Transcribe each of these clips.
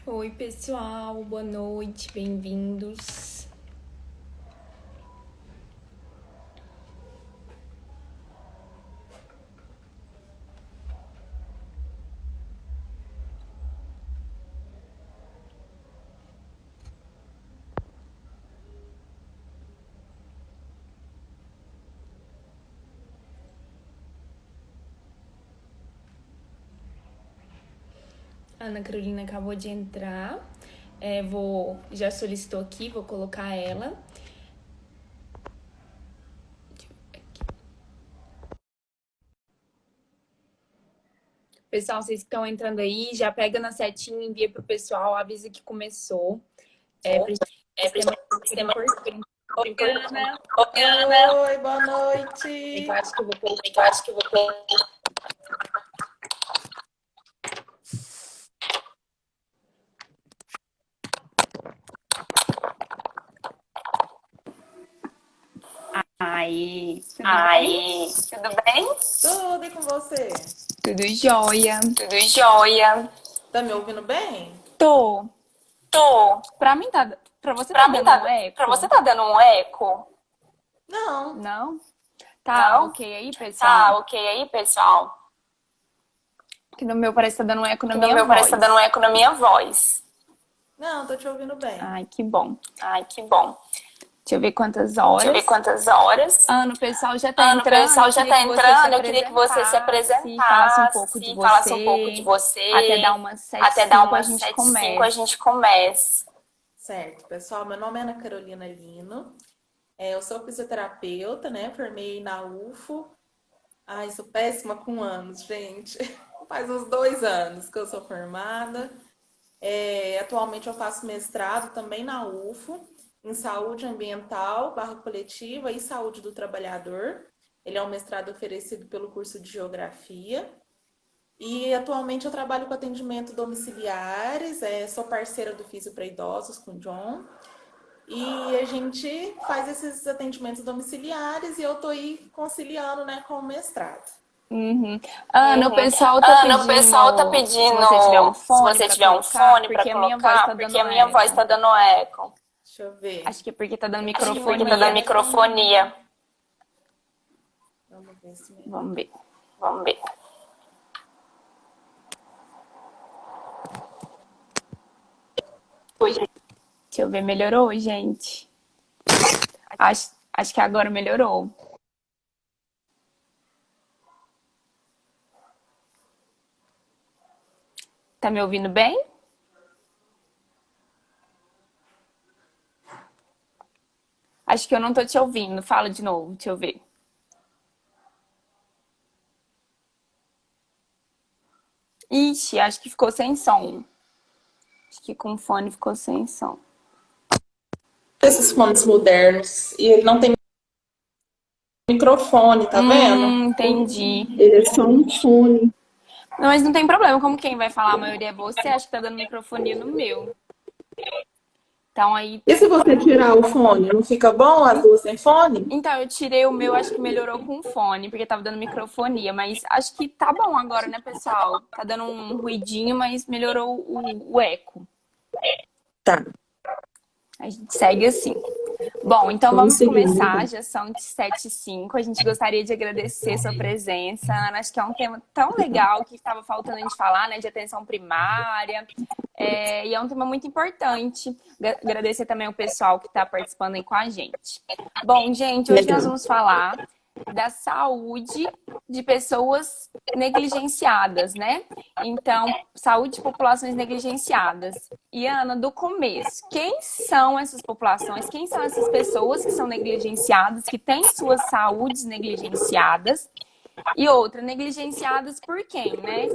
Oi, pessoal, boa noite, bem-vindos. A Ana Carolina acabou de entrar. Já solicitou aqui, vou colocar ela. Pessoal, vocês que estão entrando aí, já pega na setinha, envia pro pessoal, avisa que começou. Pra gente sistema importante. Oi, Ana. Oi, Ana. Oi, boa Eu noite. acho que eu vou colocar. Eu acho que eu vou colocar. Aí, tudo bem? Aí, tudo bem? Tudo e com você? Tudo jóia. Tudo jóia. Tá me ouvindo bem? Tô. Tô. Pra mim tá. Pra você tá Pra mim dando um tá. eco? Pra você tá dando um eco? Não. Não? Tá, Não? ok aí, pessoal? Tá, ok aí, pessoal? Que no meu parece que tá dando um eco na Que no minha meu voz. parece que tá dando um eco na minha voz. Não, tô te ouvindo bem. Ai, que bom. Ai, que bom. Deixa eu ver quantas horas. Deixa eu ver quantas horas. Ana, o pessoal já tá Ana, o entrando. pessoal já tá entrando. Eu queria que você se Falasse um pouco de apresentasse, falasse um pouco de você. você. Até dar umas 7 Até dar 5 a umas gente 7, 5 a começa. gente começa. Certo, pessoal. Meu nome é Ana Carolina Lino. Eu sou fisioterapeuta, né? Formei na UFO. Ai, sou péssima com anos, gente. Faz uns 2 anos que eu sou formada. Atualmente eu faço mestrado também na UFO, em saúde ambiental, barra coletiva e saúde do trabalhador. Ele é um mestrado oferecido pelo curso de geografia. E atualmente eu trabalho com atendimento domiciliares, sou parceira do Físio para Idosos com o John. E a gente faz esses atendimentos domiciliares e eu tô aí conciliando, né, com o mestrado. Ana, o pessoal tá Ana, o pedindo. pessoal tá Se você tiver um pedindo se fone você pra tiver um colocar, fone pra porque a minha voz tá colocar, dando porque a minha voz eco. tá dando eco. Deixa eu ver. Acho que é porque tá dando Acho que é porque tá dando microfonia. microfonia. Vamos ver se melhor. Vamos ver. Vamos ver. Deixa eu ver, melhorou, gente? Acho que agora melhorou. Tá me ouvindo bem? Acho que eu não tô te ouvindo. Fala de novo, deixa eu ver. Ixi, acho que ficou sem som. Acho que com o fone ficou sem som. Esses fones modernos e ele não tem microfone, tá vendo? Entendi. Ele é só um fone. Não, mas não tem problema. Como quem vai falar a maioria é você, acho que tá dando microfonia no meu. Então aí. E se você tirar o fone, não fica bom as duas sem fone? Então, eu tirei o meu, acho que melhorou com o fone, porque tava dando microfonia. Mas acho que tá bom agora, né, pessoal? Tá dando um ruidinho, mas melhorou o eco. Tá. A gente segue assim. Bom, então vamos seguindo, começar. então. Já são 7h05. A gente gostaria de agradecer sua presença, Ana. Acho que é um tema tão legal que estava faltando a gente falar, né? De atenção primária. E é um tema muito importante. Agradecer também o pessoal que está participando aí com a gente. Bom, gente, hoje nós vamos falar da saúde de pessoas negligenciadas, né? Então, saúde de populações negligenciadas. E, Ana, do começo, quem são essas populações? Quem são essas pessoas que são negligenciadas, que têm suas saúdes negligenciadas? E outra, negligenciadas por quem, né?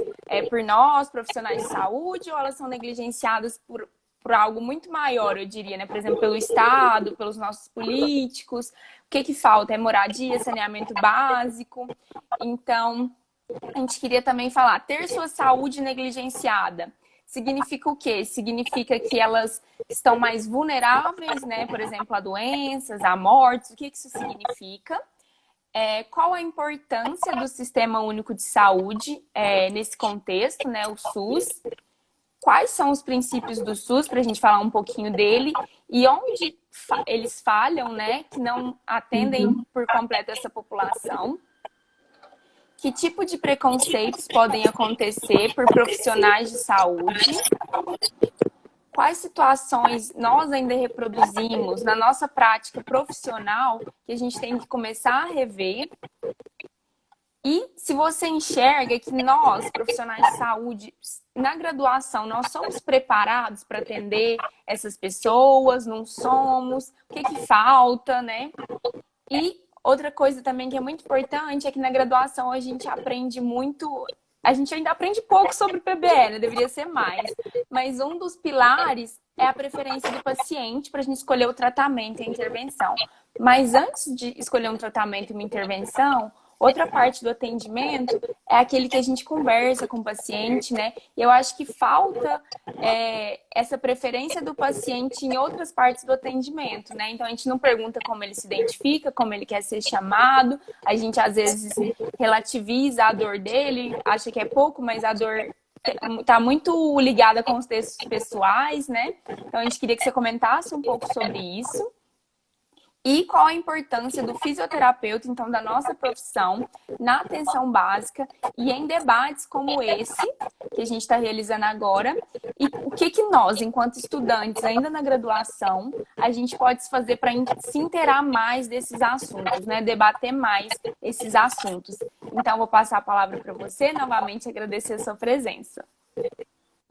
Por nós, profissionais de saúde, ou elas são negligenciadas por algo muito maior, eu diria, né? Por exemplo, pelo Estado, pelos nossos políticos. O que falta? É moradia, saneamento básico. Então, a gente queria também falar, ter sua saúde negligenciada significa o quê? Significa que elas estão mais vulneráveis, né? Por exemplo, a doenças, a mortes. O que isso significa? Qual a importância do Sistema Único de Saúde nesse contexto, né? O SUS. quais são os princípios do SUS, para a gente falar um pouquinho dele, e onde eles falham, né, que não atendem por completo essa população. Que tipo de preconceitos podem acontecer por profissionais de saúde? Quais situações nós ainda reproduzimos na nossa prática profissional que a gente tem que começar a rever? E se você enxerga que nós, profissionais de saúde, na graduação, nós somos preparados para atender essas pessoas, não somos? O que falta, né? E outra coisa também que é muito importante é que na graduação a gente aprende muito, a gente ainda aprende pouco sobre PBE, né? Deveria ser mais. Mas um dos pilares é a preferência do paciente para a gente escolher o tratamento e a intervenção. Mas antes de escolher um tratamento e uma intervenção, outra parte do atendimento é aquele que a gente conversa com o paciente, né? E eu acho que falta essa preferência do paciente em outras partes do atendimento, né? Então, a gente não pergunta como ele se identifica, como ele quer ser chamado. A gente, às vezes, relativiza a dor dele, acha que é pouco, mas a dor está muito ligada com os textos pessoais, né? Então, a gente queria que você comentasse um pouco sobre isso. E qual a importância do fisioterapeuta, então, da nossa profissão, na atenção básica e em debates como esse, que a gente está realizando agora, e o que nós, enquanto estudantes, ainda na graduação, a gente pode fazer para se inteirar mais desses assuntos, né? Debater mais esses assuntos. Então, vou passar a palavra para você, novamente agradecer a sua presença.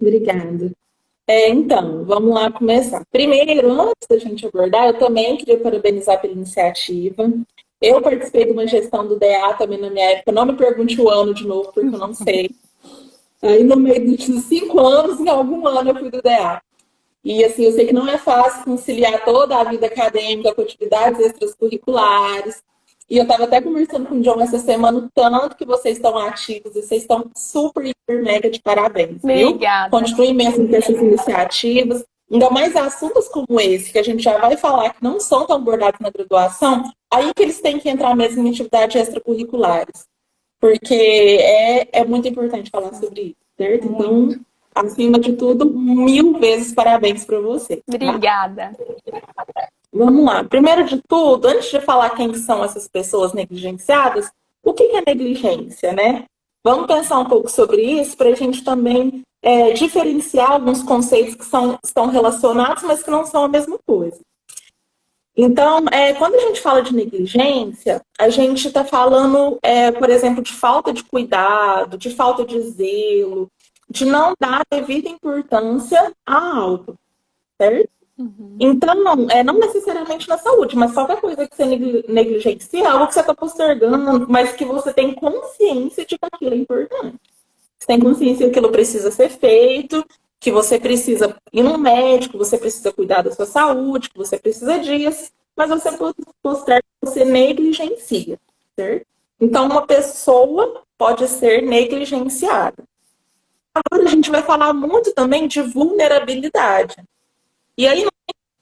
Obrigada. Então, vamos lá começar. Primeiro, antes da gente abordar, eu também queria parabenizar pela iniciativa. Eu participei de uma gestão do DA também na minha época. Não me pergunte o ano de novo, porque eu não sei. Aí, no meio dos 5 anos, em algum ano eu fui do DA. E, assim, eu sei que não é fácil conciliar toda a vida acadêmica com atividades extracurriculares. E eu estava até conversando com o John essa semana, o tanto que vocês estão ativos e vocês estão super, hiper, mega de parabéns. Obrigada. Continuem mesmo com essas iniciativas. Ainda mais assuntos como esse, que a gente já vai falar que não são tão abordados na graduação, aí que eles têm que entrar mesmo em atividades extracurriculares. Porque é muito importante falar sobre isso, certo? Então, acima de tudo, 1000 vezes parabéns para você. Tá? Obrigada. Vamos lá. Primeiro de tudo, antes de falar quem são essas pessoas negligenciadas, o que é negligência, né? Vamos pensar um pouco sobre isso para a gente também diferenciar alguns conceitos que estão relacionados, mas que não são a mesma coisa. Então, quando a gente fala de negligência, a gente está falando, por exemplo, de falta de cuidado, de falta de zelo, de não dar devida importância a algo, certo? Então, não necessariamente na saúde, mas qualquer coisa que você negligencia, algo que você está postergando, mas que você tem consciência de que aquilo é importante. Você tem consciência que aquilo precisa ser feito, que você precisa ir no médico, você precisa cuidar da sua saúde, que você precisa disso, mas você posterga, você negligencia, certo? Então, uma pessoa pode ser negligenciada. Agora, a gente vai falar muito também de vulnerabilidade. E aí,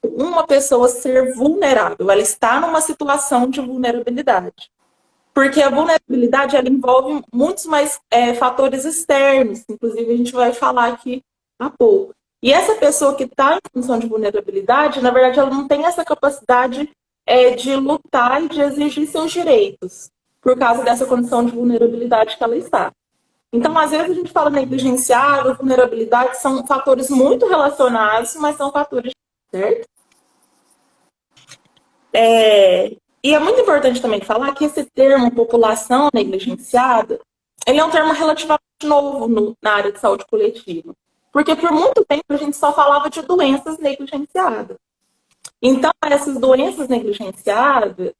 uma pessoa ser vulnerável, ela está numa situação de vulnerabilidade. Porque a vulnerabilidade, ela envolve muitos mais fatores externos, inclusive a gente vai falar aqui há pouco. E essa pessoa que está em condição de vulnerabilidade, na verdade, ela não tem essa capacidade de lutar e de exigir seus direitos, por causa dessa condição de vulnerabilidade que ela está. Então, às vezes a gente fala negligenciado, vulnerabilidade, são fatores muito relacionados, mas são fatores, certo? E é muito importante também falar que esse termo população negligenciada, ele é um termo relativamente novo na área de saúde coletiva. Porque por muito tempo a gente só falava de doenças negligenciadas. Então, essas doenças negligenciadas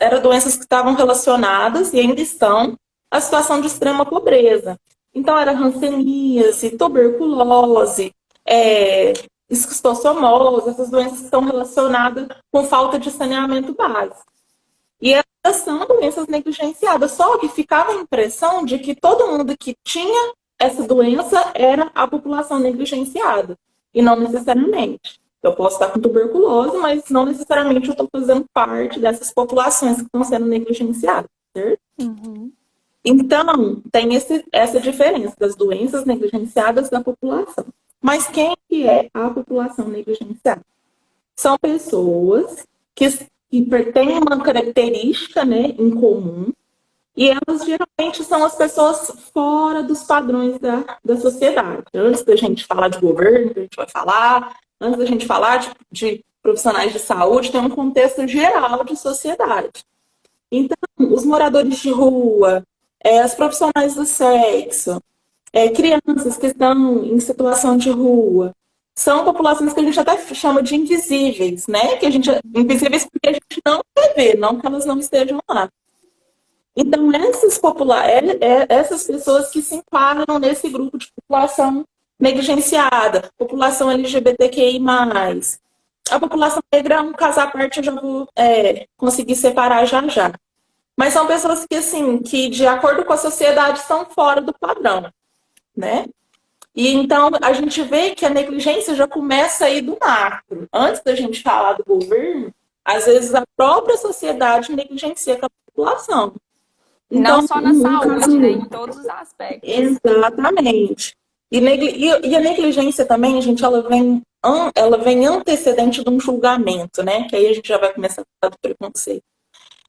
eram doenças que estavam relacionadas e ainda estão à situação de extrema pobreza. Então, era hanseníase, tuberculose, esquistossomose, essas doenças que estão relacionadas com falta de saneamento básico. E essas são doenças negligenciadas, só que ficava a impressão de que todo mundo que tinha essa doença era a população negligenciada, e não necessariamente. Eu posso estar com tuberculose, mas não necessariamente eu estou fazendo parte dessas populações que estão sendo negligenciadas, certo? Então, tem essa diferença das doenças negligenciadas da população. Mas quem que é a população negligenciada? São pessoas que têm uma característica, né, em comum, e elas geralmente são as pessoas fora dos padrões da sociedade. Antes da gente falar de governo, que a gente vai falar, antes da gente falar de profissionais de saúde, tem um contexto geral de sociedade. Então, os moradores de rua, as profissionais do sexo, crianças que estão em situação de rua, são populações que a gente até chama de invisíveis, né? Invisíveis porque a gente não quer ver, não que elas não estejam lá. Então, essas pessoas que se enquadram nesse grupo de população negligenciada, população LGBTQI+. A população negra é um caso à parte, eu já vou conseguir separar já já. Mas são pessoas que, assim, que de acordo com a sociedade, estão fora do padrão, né? E então a gente vê que a negligência já começa aí do macro. Antes da gente falar do governo, às vezes a própria sociedade negligencia a população. Então, não só na saúde, né? Em todos os aspectos. Exatamente. E a negligência também, gente, ela vem antecedente de um julgamento, né? Que aí a gente já vai começar a falar do preconceito.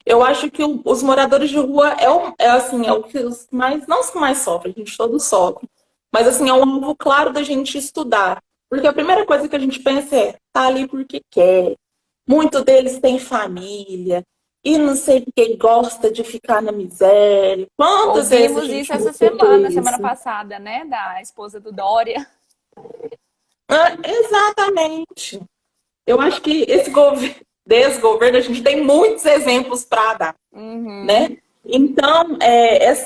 Eu acho que os moradores de rua é o que os mais, não os que mais sofrem, a gente todos sofre. Mas assim, é um alvo claro da gente estudar. Porque a primeira coisa que a gente pensa tá ali porque quer. Muitos deles têm família. E não sei porque gosta de ficar na miséria. Quantas vezes ouvimos isso essa semana passada, né? Da esposa do Dória. Exatamente. Eu acho que esse desgoverno, a gente tem muitos exemplos para dar, né? Então,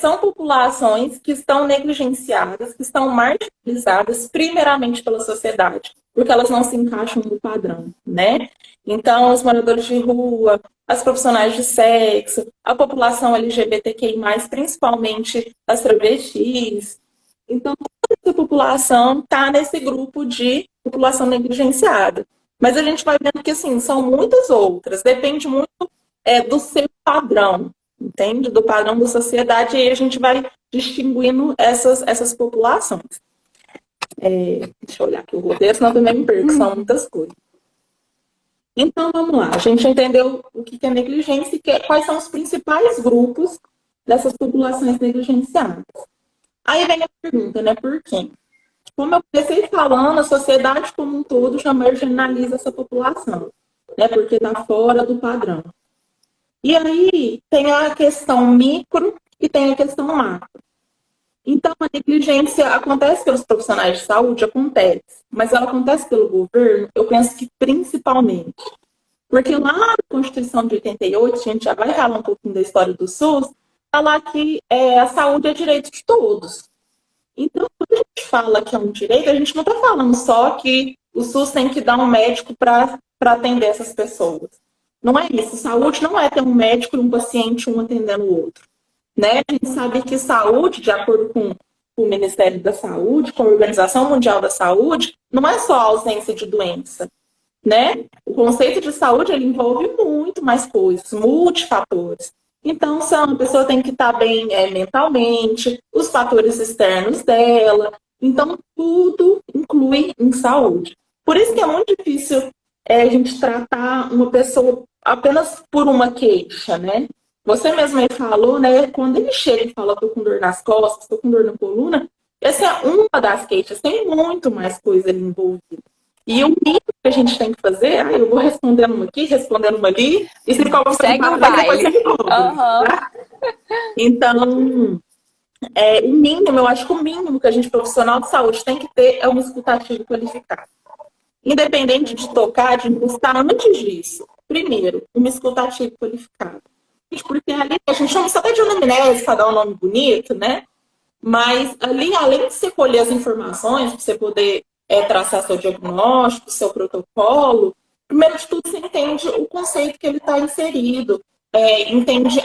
são populações que estão negligenciadas, que estão marginalizadas primeiramente pela sociedade, porque elas não se encaixam no padrão, né? Então, os moradores de rua, as profissionais de sexo, a população LGBTQI+, principalmente as travestis. Então, toda essa população está nesse grupo de população negligenciada. Mas a gente vai vendo que, assim, são muitas outras. Depende muito do seu padrão, entende? Do padrão da sociedade. E aí a gente vai distinguindo essas populações. Deixa eu olhar aqui o roteiro, senão eu também me perco. São muitas coisas. Então, vamos lá. A gente entendeu o que é negligência e quais são os principais grupos dessas populações negligenciadas. Aí vem a pergunta, né? Por quê? Como eu comecei falando, a sociedade como um todo já marginaliza essa população, né? Porque está fora do padrão. E aí tem a questão micro e tem a questão macro. Então, a negligência acontece pelos profissionais de saúde? Acontece. Mas ela acontece pelo governo? Eu penso que principalmente. Porque lá na Constituição de 88, a gente já vai falar um pouquinho da história do SUS, falar que a saúde é direito de todos. Então, quando a gente fala que é um direito, a gente não está falando só que o SUS tem que dar um médico para atender essas pessoas. Não é isso. Saúde não é ter um médico e um paciente, um atendendo o outro. Né? A gente sabe que saúde, de acordo com o Ministério da Saúde, com a Organização Mundial da Saúde, não é só a ausência de doença. Né? O conceito de saúde ele envolve muito mais coisas, multifatores. Então, a pessoa tem que estar bem mentalmente, os fatores externos dela. Então, tudo inclui em saúde. Por isso que é muito difícil a gente tratar uma pessoa apenas por uma queixa, né? Você mesmo aí falou, né? Quando ele chega e fala, estou com dor nas costas, estou com dor na coluna, essa é uma das queixas. Tem muito mais coisa ali envolvida. E o mínimo que a gente tem que fazer, eu vou respondendo uma aqui, respondendo uma ali, e se ficou uma segue o baile. Então, o mínimo, eu acho que o mínimo que a gente, profissional de saúde, tem que ter é um escutativo qualificado. Independente de tocar, de encostar, antes disso, primeiro, um escutativo qualificado. Porque ali a gente chama só de anamnese para dar um nome bonito, né? Mas ali, além de você colher as informações, para você poder traçar seu diagnóstico, seu protocolo, primeiro de tudo você entende o conceito que ele está inserido, entende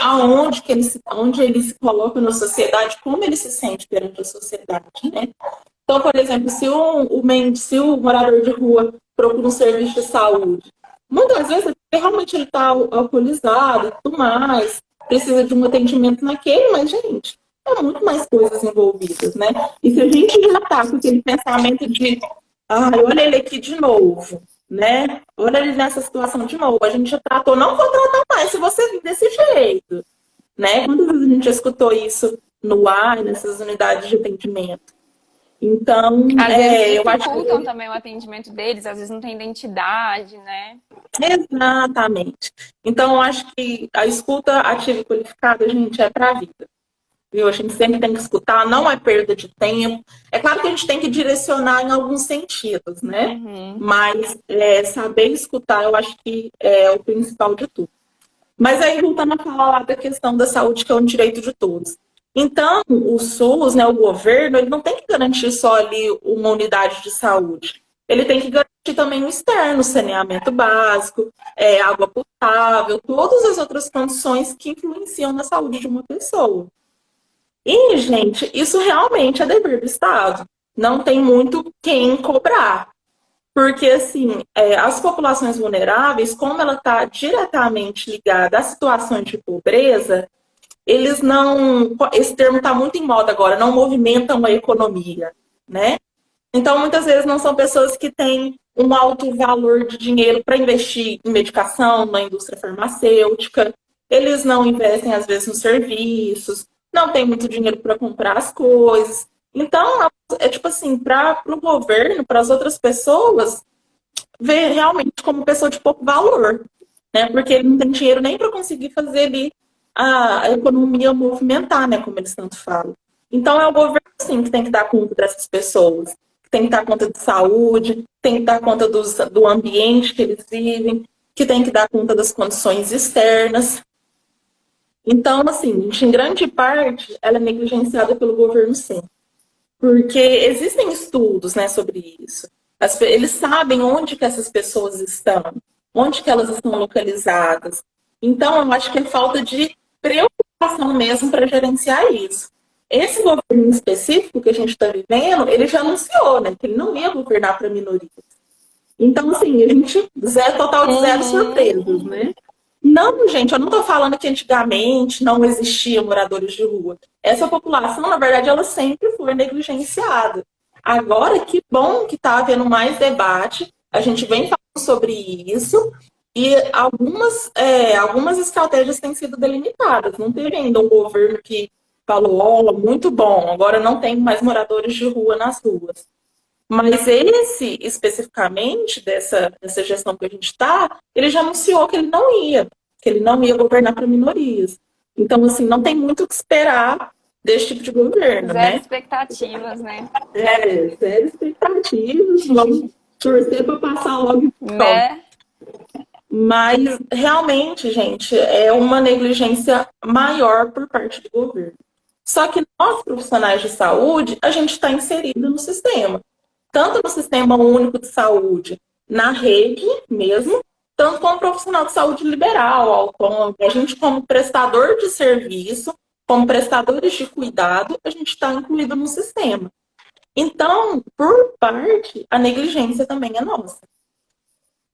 onde ele se coloca na sociedade, como ele se sente perante a sociedade, né? Então, por exemplo, se o morador de rua procura um serviço de saúde, muitas vezes realmente ele está alcoolizado e tudo mais, precisa de um atendimento naquele, mas, gente, muito mais coisas envolvidas, né? E se a gente já está com aquele pensamento de ai, olha ele aqui de novo, né? Olha ele nessa situação de novo. A gente já tratou, não vou tratar mais se você vir desse jeito, né? Quantas vezes a gente já escutou isso no ar, nessas unidades de atendimento? Então, Às vezes eu acho dificultam que... também o atendimento deles, às vezes não tem identidade, né? Exatamente. Então, eu acho que a escuta ativa e qualificada, gente, é para a vida. Viu? A gente sempre tem que escutar, não é perda de tempo. É claro que a gente tem que direcionar em alguns sentidos, né? Uhum. Mas saber escutar, eu acho que é o principal de tudo. Mas aí, voltando a falar lá da questão da saúde, que é um direito de todos. Então, o SUS, né, o governo, ele não tem que garantir só ali uma unidade de saúde. Ele tem que garantir também o externo, saneamento básico, água potável, todas as outras condições que influenciam na saúde de uma pessoa. E, gente, isso realmente é dever do Estado. Não tem muito quem cobrar. Porque, assim, as populações vulneráveis, como ela está diretamente ligada a situações de pobreza, eles não... Esse termo está muito em moda agora, não movimentam a economia, né? Então, muitas vezes, não são pessoas que têm um alto valor de dinheiro para investir em medicação, na indústria farmacêutica. Eles não investem, às vezes, nos serviços, não tem muito dinheiro para comprar as coisas. Então, é tipo assim, para o governo, para as outras pessoas, ver realmente como pessoa de pouco valor, né? Porque ele não tem dinheiro nem para conseguir fazer ali a economia movimentar, né? Como eles tanto falam. Então, é o governo, sim, que tem que dar conta dessas pessoas, que tem que dar conta de saúde, tem que dar conta do ambiente que eles vivem, que tem que dar conta das condições externas. Então, assim, em grande parte, ela é negligenciada pelo governo, sim. Porque existem estudos, né, sobre isso. Eles sabem onde que essas pessoas estão, onde que elas estão localizadas. Então, eu acho que é falta de preocupação mesmo para gerenciar isso. Esse governo específico que a gente está vivendo, ele já anunciou, né, que ele não ia governar para minorias. Então, assim, a gente, total de zero surpresas, né? Não, gente, eu não estou falando que antigamente não existiam moradores de rua. Essa população, na verdade, ela sempre foi negligenciada. Agora, que bom que está havendo mais debate, a gente vem falando sobre isso e algumas estratégias têm sido delimitadas. Não teve ainda um governo que falou, ó, muito bom, agora não tem mais moradores de rua nas ruas. Mas esse, especificamente, dessa gestão que a gente está, ele já anunciou que ele não ia governar para minorias. Então, assim, não tem muito o que esperar desse tipo de governo, Zero né? expectativas, né? Zero expectativas, vamos torcer para passar logo. Né? Mas, realmente, gente, é uma negligência maior por parte do governo. Só que nós, profissionais de saúde, a gente está inserido no sistema. Tanto no Sistema Único de Saúde, na rede mesmo, tanto como profissional de saúde liberal, autônomo. A gente, como prestador de serviço, como prestadores de cuidado, a gente está incluído no sistema. Então, por parte, a negligência também é nossa.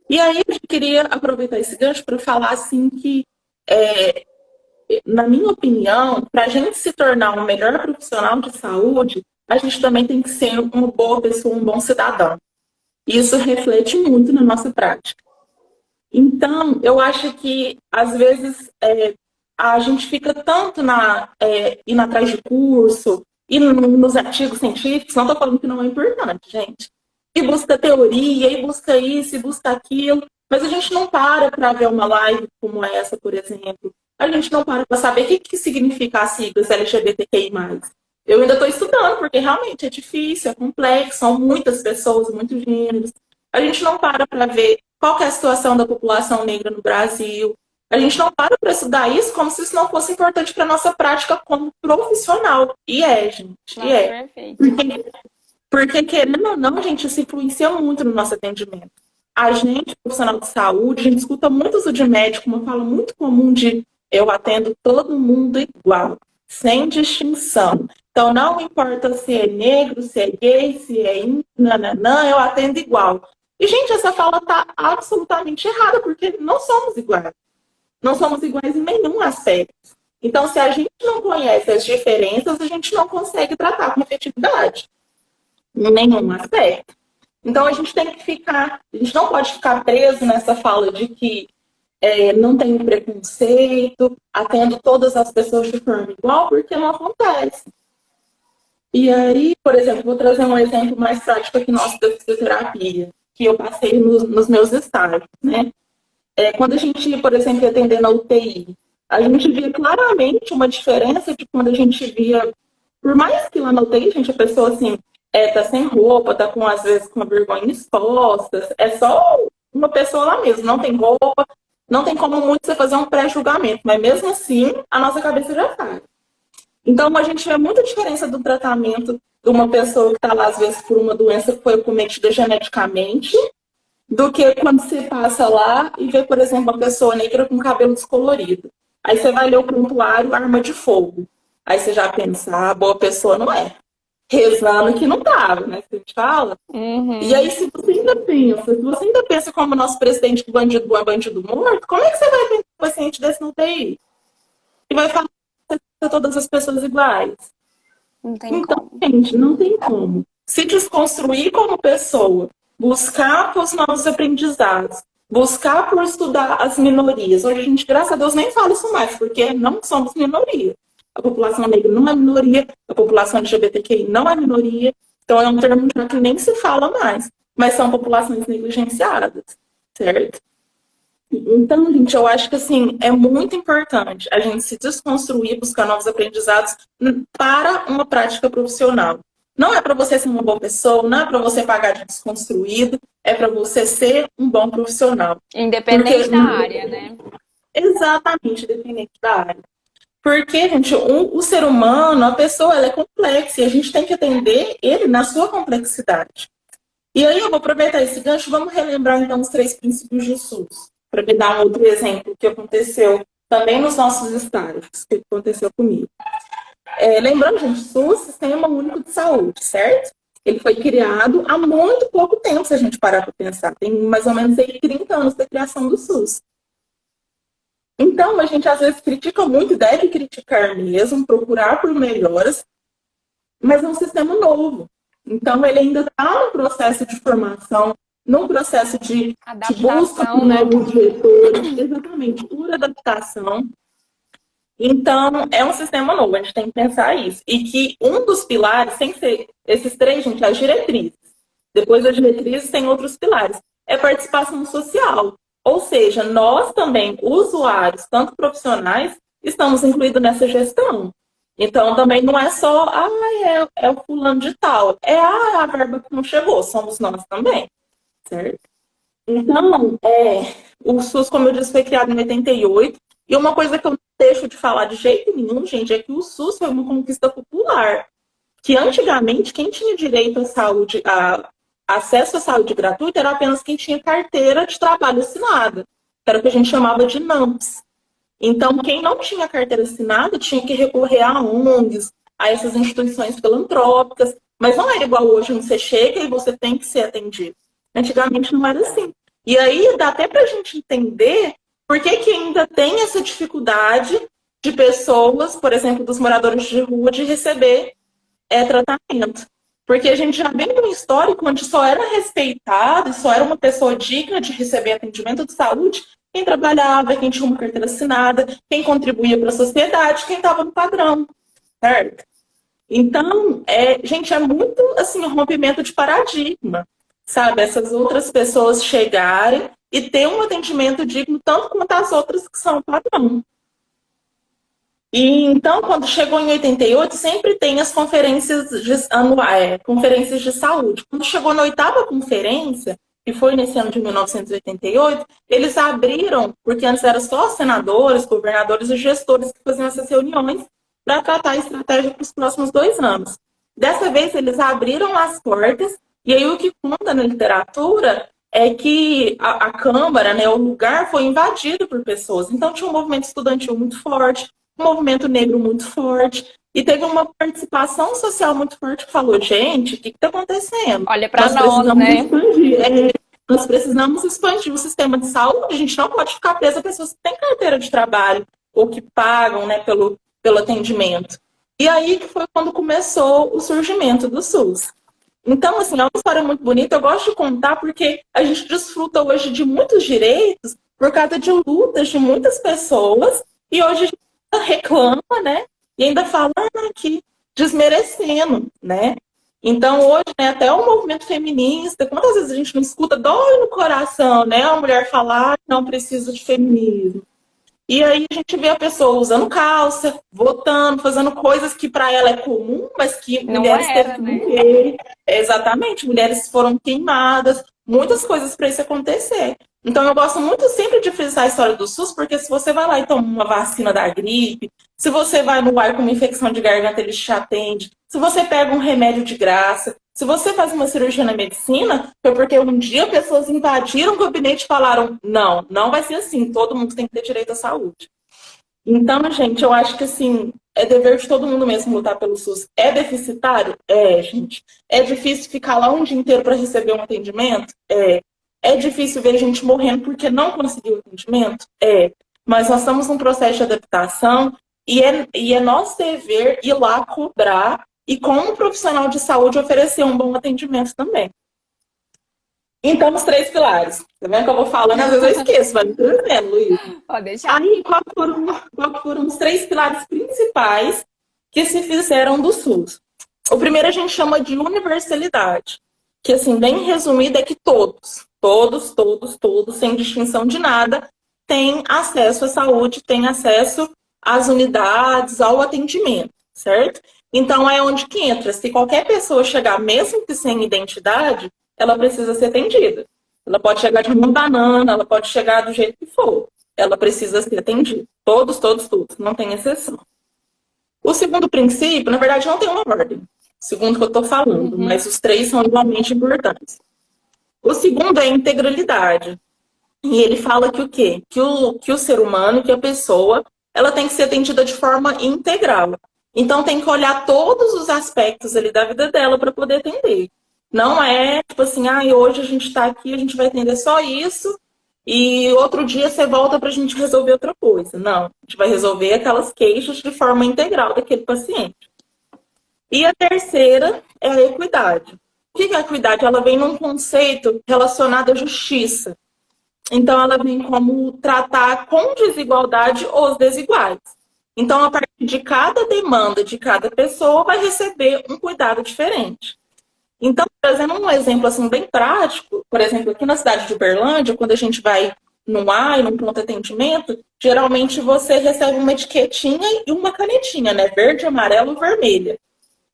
E aí, eu queria aproveitar esse gancho para falar assim que, na minha opinião, para a gente se tornar um melhor profissional de saúde, a gente também tem que ser uma boa pessoa, um bom cidadão. Isso reflete muito na nossa prática. Então, eu acho que, às vezes, a gente fica tanto indo atrás de curso, e nos artigos científicos, não estou falando que não é importante, gente. E busca teoria, e busca isso, e busca aquilo, mas a gente não para ver uma live como essa, por exemplo. A gente não para saber o que significa as siglas LGBTQI+. Eu ainda estou estudando, porque realmente é difícil, é complexo, são muitas pessoas, muitos gêneros. A gente não para ver qual que é a situação da população negra no Brasil. A gente não para estudar isso como se isso não fosse importante para a nossa prática como profissional. E gente. Nossa, perfeito. Porque, querendo ou não, a gente se influencia muito no nosso atendimento. A gente, profissional de saúde, a gente escuta muito isso de médico, uma fala muito comum de eu atendo todo mundo igual, sem distinção. Então, não importa se é negro, se é gay, se é índio, eu atendo igual. E, gente, essa fala está absolutamente errada, porque não somos iguais. Não somos iguais em nenhum aspecto. Então, se a gente não conhece as diferenças, a gente não consegue tratar com efetividade. Em nenhum aspecto. Então a gente tem que ficar, a gente não pode ficar preso nessa fala de que não tem preconceito, atendo todas as pessoas de forma igual, porque não acontece. E aí, por exemplo, vou trazer um exemplo mais prático aqui nosso da fisioterapia, que eu passei nos meus estágios, né? Quando a gente, por exemplo, ia atender na UTI, a gente via claramente uma diferença de quando a gente via, por mais que lá na UTI, gente, a pessoa assim, tá sem roupa, tá com, às vezes, com a vergonha exposta, é só uma pessoa lá mesmo, não tem roupa, não tem como muito você fazer um pré-julgamento, mas mesmo assim, a nossa cabeça já sai. Então, a gente vê muita diferença do tratamento de uma pessoa que está lá, às vezes, por uma doença que foi cometida geneticamente, do que quando você passa lá e vê, por exemplo, uma pessoa negra com cabelo descolorido. Aí você vai ler o prontuário, arma de fogo. Aí você já pensa, boa pessoa não é. Rezando que não tava, né? Que a gente fala. Uhum. E aí, se você ainda pensa como o nosso presidente que bandido bom é bandido morto, como é que você vai pensar um paciente desse no UTI? E vai falar que todas as pessoas iguais? Não tem Então, como. gente, não tem como. Se desconstruir como pessoa, buscar por novos aprendizados, buscar por estudar as minorias. Hoje a gente, graças a Deus, nem fala isso mais, porque não somos minoria. A população negra não é minoria, a população LGBTQI não é minoria, então é um termo já que nem se fala mais, mas são populações negligenciadas, certo? Então, gente, eu acho que assim, é muito importante a gente se desconstruir, buscar novos aprendizados para uma prática profissional. Não é para você ser uma boa pessoa, não é para você pagar de desconstruído, é para você ser um bom profissional. Independente da área, né? Exatamente, independente da área. Porque, gente, o ser humano, a pessoa, ela é complexa e a gente tem que atender ele na sua complexidade. E aí eu vou aproveitar esse gancho, vamos relembrar então os 3 princípios de SUS, para me dar um outro exemplo que aconteceu também nos nossos estágios, que aconteceu comigo. Lembrando, gente, SUS, Sistema Único de Saúde, certo? Ele foi criado há muito pouco tempo, se a gente parar para pensar. Tem mais ou menos aí 30 anos da criação do SUS. Então, a gente às vezes critica muito, deve criticar mesmo, procurar por melhoras, mas é um sistema novo. Então, ele ainda está no processo de formação, no processo de busca por novos diretores, exatamente, por adaptação. Então, é um sistema novo, a gente tem que pensar isso. E que um dos pilares, tem que ser esses 3, gente, as diretrizes. Depois das diretrizes, tem outros pilares. É participação social. Ou seja, nós também, usuários, tanto profissionais, estamos incluídos nessa gestão. Então, também não é só, é o fulano de tal. A verba que não chegou, somos nós também, certo? Então, o SUS, como eu disse, foi criado em 88. E uma coisa que eu não deixo de falar de jeito nenhum, gente, é que o SUS foi uma conquista popular. Que antigamente, quem tinha direito à saúde, acesso à saúde gratuita, era apenas quem tinha carteira de trabalho assinada. Era o que a gente chamava de NAMPS. Então, quem não tinha carteira assinada tinha que recorrer a ONGs, a essas instituições filantrópicas. Mas não era igual hoje, onde você chega e você tem que ser atendido. Antigamente não era assim. E aí dá até para a gente entender por que ainda tem essa dificuldade de pessoas, por exemplo, dos moradores de rua, de receber tratamento. Porque a gente já vem de um histórico onde só era respeitado, só era uma pessoa digna de receber atendimento de saúde quem trabalhava, quem tinha uma carteira assinada, quem contribuía para a sociedade, quem estava no padrão, certo? Então, gente, é muito assim, um rompimento de paradigma, sabe? Essas outras pessoas chegarem e ter um atendimento digno tanto quanto as outras que são padrão. E então, quando chegou em 88, sempre tem as conferências anuais, conferências de saúde. Quando chegou na 8ª conferência, que foi nesse ano de 1988, eles abriram, porque antes eram só senadores, governadores e gestores que faziam essas reuniões para tratar a estratégia para os próximos 2 anos. Dessa vez, eles abriram as portas, e aí o que conta na literatura é que a Câmara, né, o lugar foi invadido por pessoas. Então, tinha um movimento estudantil muito forte, um movimento negro muito forte, e teve uma participação social muito forte que falou, gente, o que está acontecendo? Olha para nós, né? Nós precisamos expandir o sistema de saúde, a gente não pode ficar preso a pessoas que têm carteira de trabalho, ou que pagam, né, pelo atendimento. E aí que foi quando começou o surgimento do SUS. Então, assim, é uma história muito bonita. Eu gosto de contar porque a gente desfruta hoje de muitos direitos por causa de lutas de muitas pessoas. E hoje a gente reclama, né? E ainda fala aqui, desmerecendo, né? Então, hoje, né, até o movimento feminista, quantas vezes a gente não escuta, dói no coração, né? A mulher falar, não precisa de feminismo. E aí a gente vê a pessoa usando calça, votando, fazendo coisas que para ela é comum, mas que Não mulheres era, teve que né? morrer. Exatamente, mulheres foram queimadas, muitas coisas para isso acontecer. Então eu gosto muito sempre de frisar a história do SUS, porque se você vai lá e toma uma vacina da gripe, se você vai no ar com uma infecção de garganta, eles te atendem. Se você pega um remédio de graça, se você faz uma cirurgia na medicina, foi porque um dia pessoas invadiram o gabinete e falaram, não, não vai ser assim, todo mundo tem que ter direito à saúde. Então, gente, eu acho que assim, é dever de todo mundo mesmo lutar pelo SUS. É deficitário? É, gente. É difícil ficar lá um dia inteiro para receber um atendimento? É. É difícil ver gente morrendo porque não conseguiu atendimento? É. Mas nós estamos num processo de adaptação e é nosso dever ir lá cobrar e, como profissional de saúde, oferecer um bom atendimento também. Então, os 3 pilares. Tá vendo que eu vou falando, às vezes eu esqueço, vai me trazendo, Luiz. Pode deixar. Aí, qual foram os 3 pilares principais que se fizeram do SUS? O primeiro a gente chama de universalidade, que, assim, bem resumido, é que todos, sem distinção de nada, têm acesso à saúde, têm acesso às unidades, ao atendimento, certo? Então, é onde que entra. Se qualquer pessoa chegar, mesmo que sem identidade, ela precisa ser atendida. Ela pode chegar de uma banana, ela pode chegar do jeito que for. Ela precisa ser atendida. Todos, não tem exceção. O segundo princípio, na verdade, não tem uma ordem, segundo que eu estou falando, mas os 3 são igualmente importantes. O segundo é a integralidade. E ele fala que o quê? Que o ser humano, que a pessoa, ela tem que ser atendida de forma integral. Então tem que olhar todos os aspectos ali da vida dela para poder atender. Não é tipo assim, hoje a gente está aqui, a gente vai atender só isso, e outro dia você volta para a gente resolver outra coisa. Não, a gente vai resolver aquelas queixas de forma integral daquele paciente. E a terceira é a equidade. O que é a equidade? Ela vem num conceito relacionado à justiça. Então, ela vem como tratar com desigualdade os desiguais. Então, a partir de cada demanda de cada pessoa, vai receber um cuidado diferente. Então, trazendo um exemplo assim, bem prático, por exemplo, aqui na cidade de Uberlândia, quando a gente vai num AI, num pronto atendimento, geralmente você recebe uma etiquetinha e uma canetinha, né? Verde, amarelo, vermelha,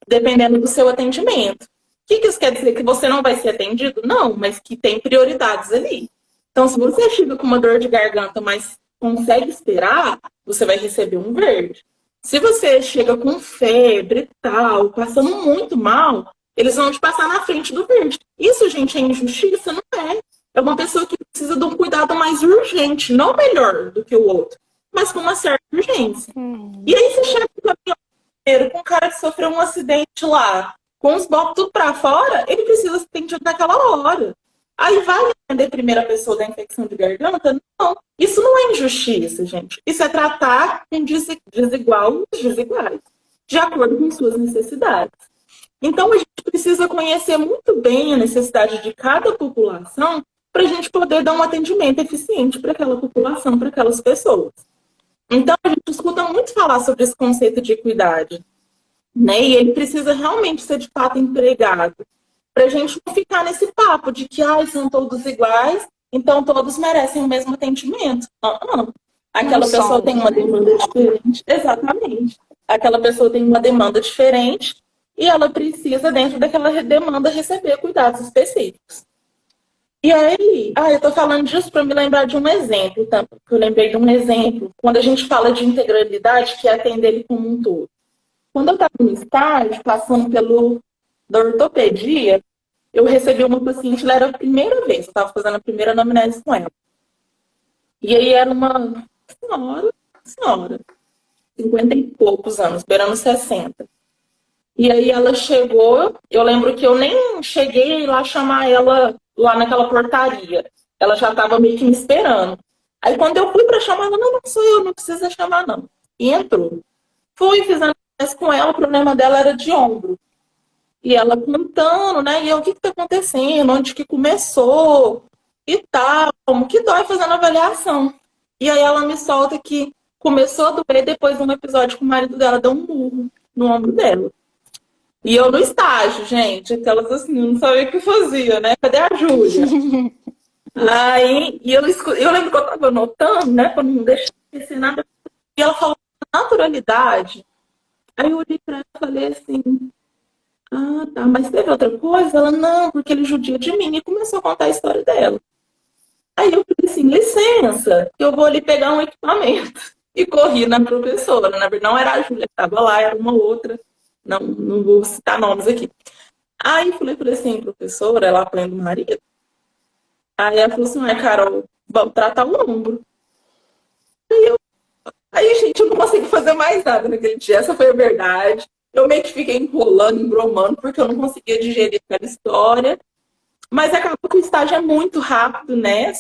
dependendo do seu atendimento. O que isso quer dizer? Que você não vai ser atendido? Não, mas que tem prioridades ali. Então, se você chega com uma dor de garganta, mas consegue esperar, você vai receber um verde. Se você chega com febre e tal, passando muito mal, eles vão te passar na frente do verde. Isso, gente, é injustiça? Não é. É uma pessoa que precisa de um cuidado mais urgente, não melhor do que o outro, mas com uma certa urgência. E aí você chega com o caminhoneiro, com um cara que sofreu um acidente lá, com os blocos tudo pra fora, ele precisa ser atendido naquela hora. Aí vai atender a primeira pessoa da infecção de garganta? Não. Isso não é injustiça, gente. Isso é tratar com desiguais, de acordo com suas necessidades. Então, a gente precisa conhecer muito bem a necessidade de cada população para a gente poder dar um atendimento eficiente para aquela população, para aquelas pessoas. Então, a gente escuta muito falar sobre esse conceito de equidade, né? E ele precisa realmente ser, de fato, empregado. Para a gente não ficar nesse papo de que são todos iguais, então todos merecem o mesmo atendimento. Não. Aquela pessoa tem uma demanda diferente. Exatamente. Aquela pessoa tem uma demanda diferente e ela precisa, dentro daquela demanda, receber cuidados específicos. E aí, eu tô falando disso para me lembrar de um exemplo, tá? Eu lembrei de um exemplo, quando a gente fala de integralidade, que é atender ele como um todo. Quando eu estava no estágio, passando da ortopedia, eu recebi uma paciente, ela era a primeira vez, eu estava fazendo a primeira anamnese com ela. E aí era uma senhora, 50 e poucos anos, beirando 60. E aí ela chegou, eu lembro que eu nem cheguei a ir lá chamar ela lá naquela portaria. Ela já estava meio que me esperando. Aí quando eu fui para chamar ela, não sou eu, não precisa chamar não. E entrou. Fui, fiz a anamnese com ela, o problema dela era de ombro. E ela contando, né? E eu, o que tá acontecendo? Onde que começou? E tal, como que dói fazendo avaliação. E aí ela me solta que começou a doer depois de um episódio que o marido dela deu um murro no ombro dela. E eu no estágio, gente, aquelas assim, eu não sabia o que fazia, né? Cadê a Júlia? Aí, eu lembro que eu tava anotando, né, pra não deixar de esquecer nada. E ela falou com naturalidade. Aí eu olhei pra ela e falei assim, ah, tá, mas teve outra coisa? Ela, não, porque ele judia de mim. E começou a contar a história dela. Aí eu falei assim, licença, eu vou ali pegar um equipamento. E corri na professora. Na verdade, não era a Júlia que estava lá, era uma outra. Não vou citar nomes aqui. Aí falei assim, professora, ela apanha do marido. Aí ela falou assim, Carol, vamos tratar o ombro. Aí, gente, eu não consegui fazer mais nada naquele dia. Essa foi a verdade. Eu meio que fiquei enrolando, embromando, porque eu não conseguia digerir aquela história. Mas acabou que o estágio é muito rápido, né?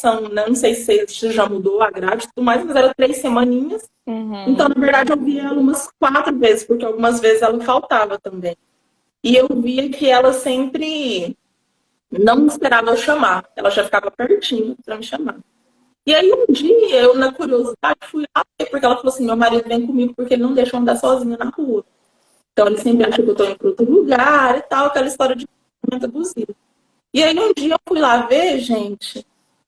Não sei se já mudou a grade e tudo mais, mas era 3 semaninhas. Uhum. Então, na verdade, eu via ela umas 4 vezes, porque algumas vezes ela faltava também. E eu via que ela sempre não me esperava eu chamar. Ela já ficava pertinho para me chamar. E aí, um dia, eu, na curiosidade, fui lá ver, porque ela falou assim, meu marido vem comigo porque ele não deixa eu andar sozinha na rua. Então, ele sempre acha que eu tô indo para outro lugar e tal, aquela história de comportamento abusivo. E aí, um dia, eu fui lá ver, gente,